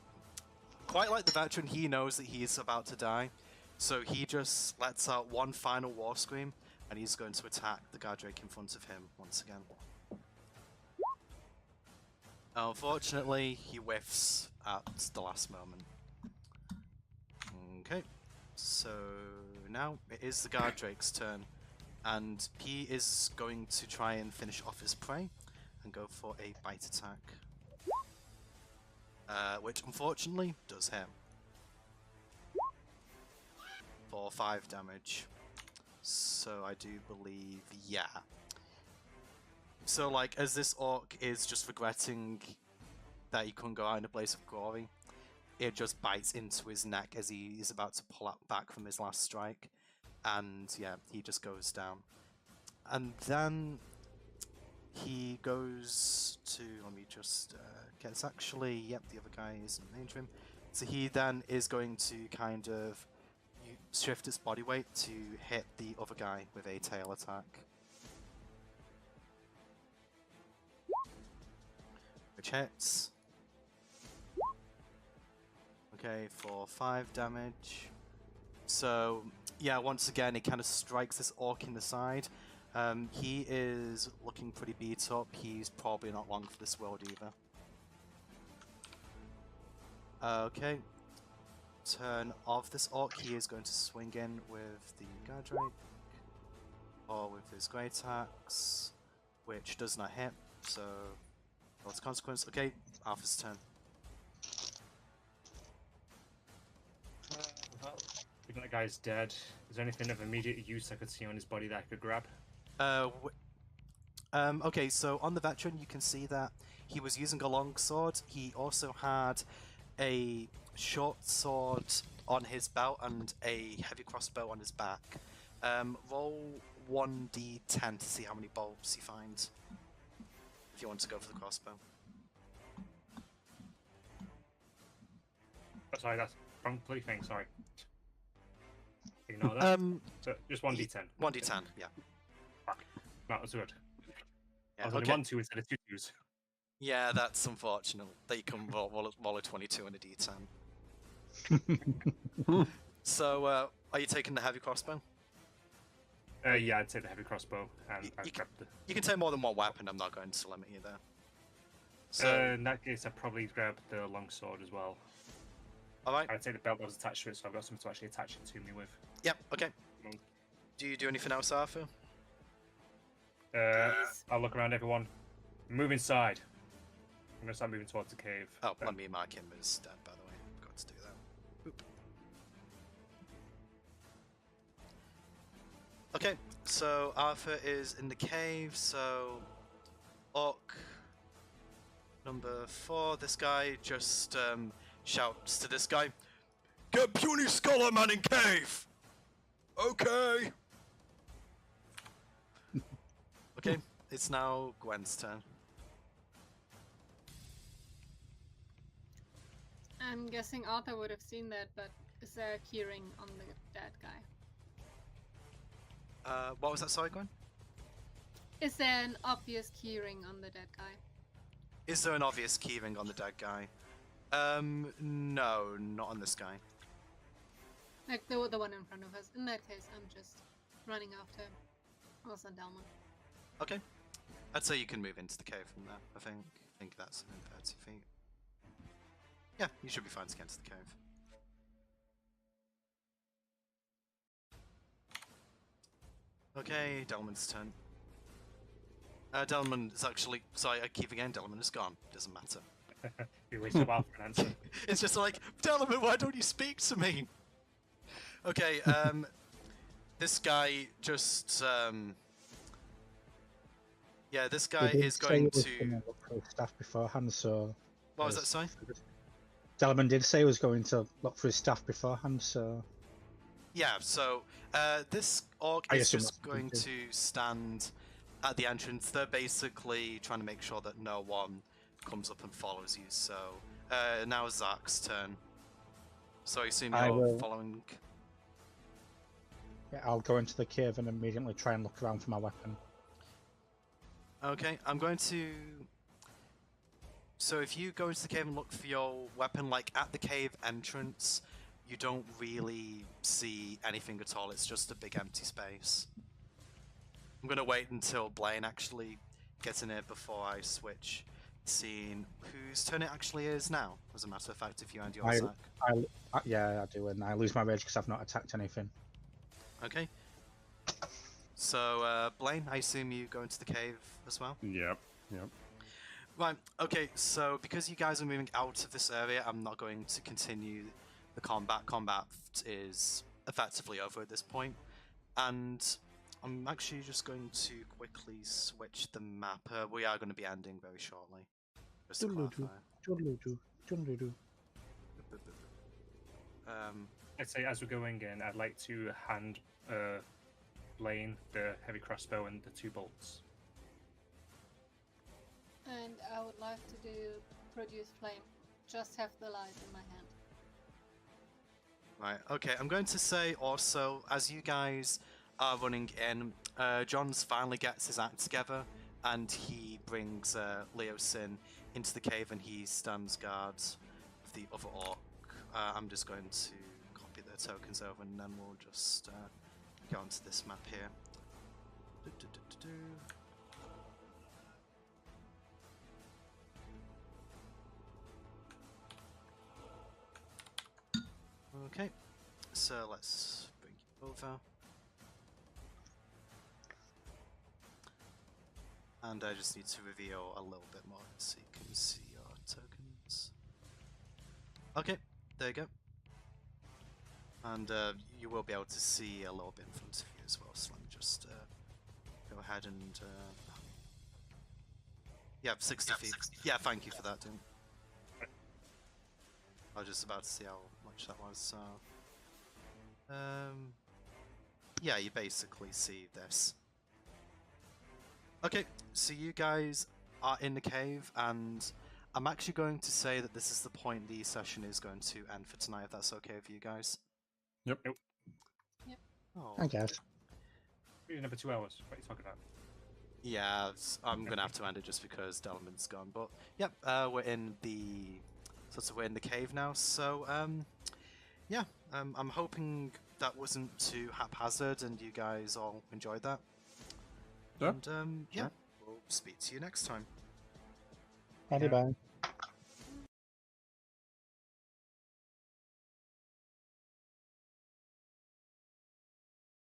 S7: quite like the veteran, he knows that he's about to die. So he just lets out one final war scream, and he's going to attack the guard drake in front of him once again. Unfortunately, he whiffs at the last moment. Okay, so now it is the guard drake's turn, and he is going to try and finish off his prey and go for a bite attack, which unfortunately does hit for 5 damage. So I do believe, yeah. So like, as this orc is just regretting that he couldn't go out in a blaze of glory, it just bites into his neck as he is about to pull out back from his last strike, and yeah, he just goes down. And then he goes to, let me just get this, actually, yep, the other guy isn't range him. So he then is going to kind of shift its body weight to hit the other guy with a tail attack. Which hits. Okay, for 5 damage. So, yeah, once again, it kind of strikes this orc in the side. He is looking pretty beat up. He's probably not long for this world either. Okay, turn of this orc, he is going to swing in with the Guardrake, or with his Greataxe, which does not hit, so what's the consequence? Okay, Arthur's turn.
S3: Well, given that guy's dead, is there anything of immediate use I could see on his body that I could grab?
S7: Okay, so on the veteran, you can see that he was using a long sword. He also had a short sword on his belt and a heavy crossbow on his back. Roll 1d10 to see how many bolts you find, if you want to go for the crossbow.
S3: Oh, sorry, that's wrong thing, sorry. Ignore that. So, just 1d10.
S7: 1d10, yeah.
S3: Fuck. That was good.
S7: Yeah,
S3: I was only 1-2 instead of 2 2s.
S7: Yeah, that's unfortunate. That you can roll a 22 and a d10. So, are you taking the heavy crossbow?
S3: Yeah, I'd say the heavy crossbow, and I'd grab the...
S7: You can take more than one weapon, I'm not going to limit you there. So,
S3: in that case, I'd probably grab the long sword as well.
S7: alright.
S3: I'd say the belt that was attached to it, so I've got something to actually attach it to me with.
S7: Yep, okay. Do you do anything else, Arthur?
S3: I'll look around everyone. Move inside. I'm gonna start moving towards the cave.
S7: Oh,
S3: then.
S7: let me mark him as dead, by the way. Forgot to do that. Boop. Okay, so Arthur is in the cave, so Orc number 4, this guy just shouts to this guy, "Get puny scholar man in cave!" Okay! Okay, it's now Gwen's turn.
S6: I'm guessing Arthur would have seen that, but is there a keyring on the dead guy?
S7: What was that, sorry, Gwen?
S6: Is there an obvious keyring on the dead guy?
S7: Is there an obvious keyring on the dead guy? No, not on this guy.
S6: Like the one in front of us. In that case, I'm just running after him. Also Delmon.
S7: Okay. I'd say you can move into the cave from there, I think that's in 30 feet. Yeah, you should be fine to get into the cave. Okay, Delman's turn. Delman is actually... Sorry, I keep again, Delman is gone. Doesn't matter.
S3: You wasted a while for an answer.
S7: It's just like, Delman, why don't you speak to me? Okay, this guy just... Yeah, this guy is going to...
S2: Look for his staff beforehand, so...
S7: What was that, sorry?
S2: Delman did say he was going to look for his staff beforehand, so...
S7: Yeah, so this orc
S2: I
S7: is
S2: assume
S7: just
S2: that's
S7: going
S2: good.
S7: to stand at the entrance. They're basically trying to make sure that no one comes up and follows you, so now is Zach's turn. So I assume
S2: I
S7: you're
S2: will-
S7: following...
S2: Yeah, I'll go into the cave and immediately try and look around for my weapon.
S7: Okay, I'm going to... So if you go into the cave and look for your weapon, like at the cave entrance, you don't really see anything at all. It's just a big empty space. I'm going to wait until Blaine actually gets in it before I switch scene. Whose turn it actually is now, as a matter of fact, if you end your sack.
S2: Yeah, I do, and I lose my rage because I've not attacked anything.
S7: Okay. So, Blaine, I assume you go into the cave as well?
S5: Yep.
S7: Right, okay, so because you guys are moving out of this area, I'm not going to continue the combat. Combat is effectively over at this point. And I'm actually just going to quickly switch the map. We are going to be ending very shortly. Just to clarify.
S3: I'd say as we're going in, I'd like to hand Blaine the heavy crossbow and the 2 bolts.
S6: And I would like to do produce flame. Just have the light in my hand.
S7: Right, okay, I'm going to say also, as you guys are running in, Johns finally gets his act together, and he brings Leosin into the cave, and he stands guard of the other orc. I'm just going to copy the tokens over, and then we'll just go onto this map here. Okay, so let's bring you over. And I just need to reveal a little bit more so you can see your tokens. Okay, there you go. And you will be able to see a little bit in front of you as well, so let me just go ahead and... yeah, 60 feet. Yeah, thank you for that, Doom. I was just about to see how much that was, so... yeah, you basically see this. Okay, so you guys are in the cave, and I'm actually going to say that this is the point the session is going to end for tonight, if that's okay with you guys.
S5: Yep.
S7: Oh.
S2: I guess.
S3: Another 2 hours. What are you talking about?
S7: Yeah, I'm gonna have to end it just because Delman's gone. But yep, we're in the we're in the cave now. So yeah, I'm hoping that wasn't too haphazard and you guys all enjoyed that.
S5: Yeah.
S7: And yeah, we'll speak to you next time.
S2: Bye bye.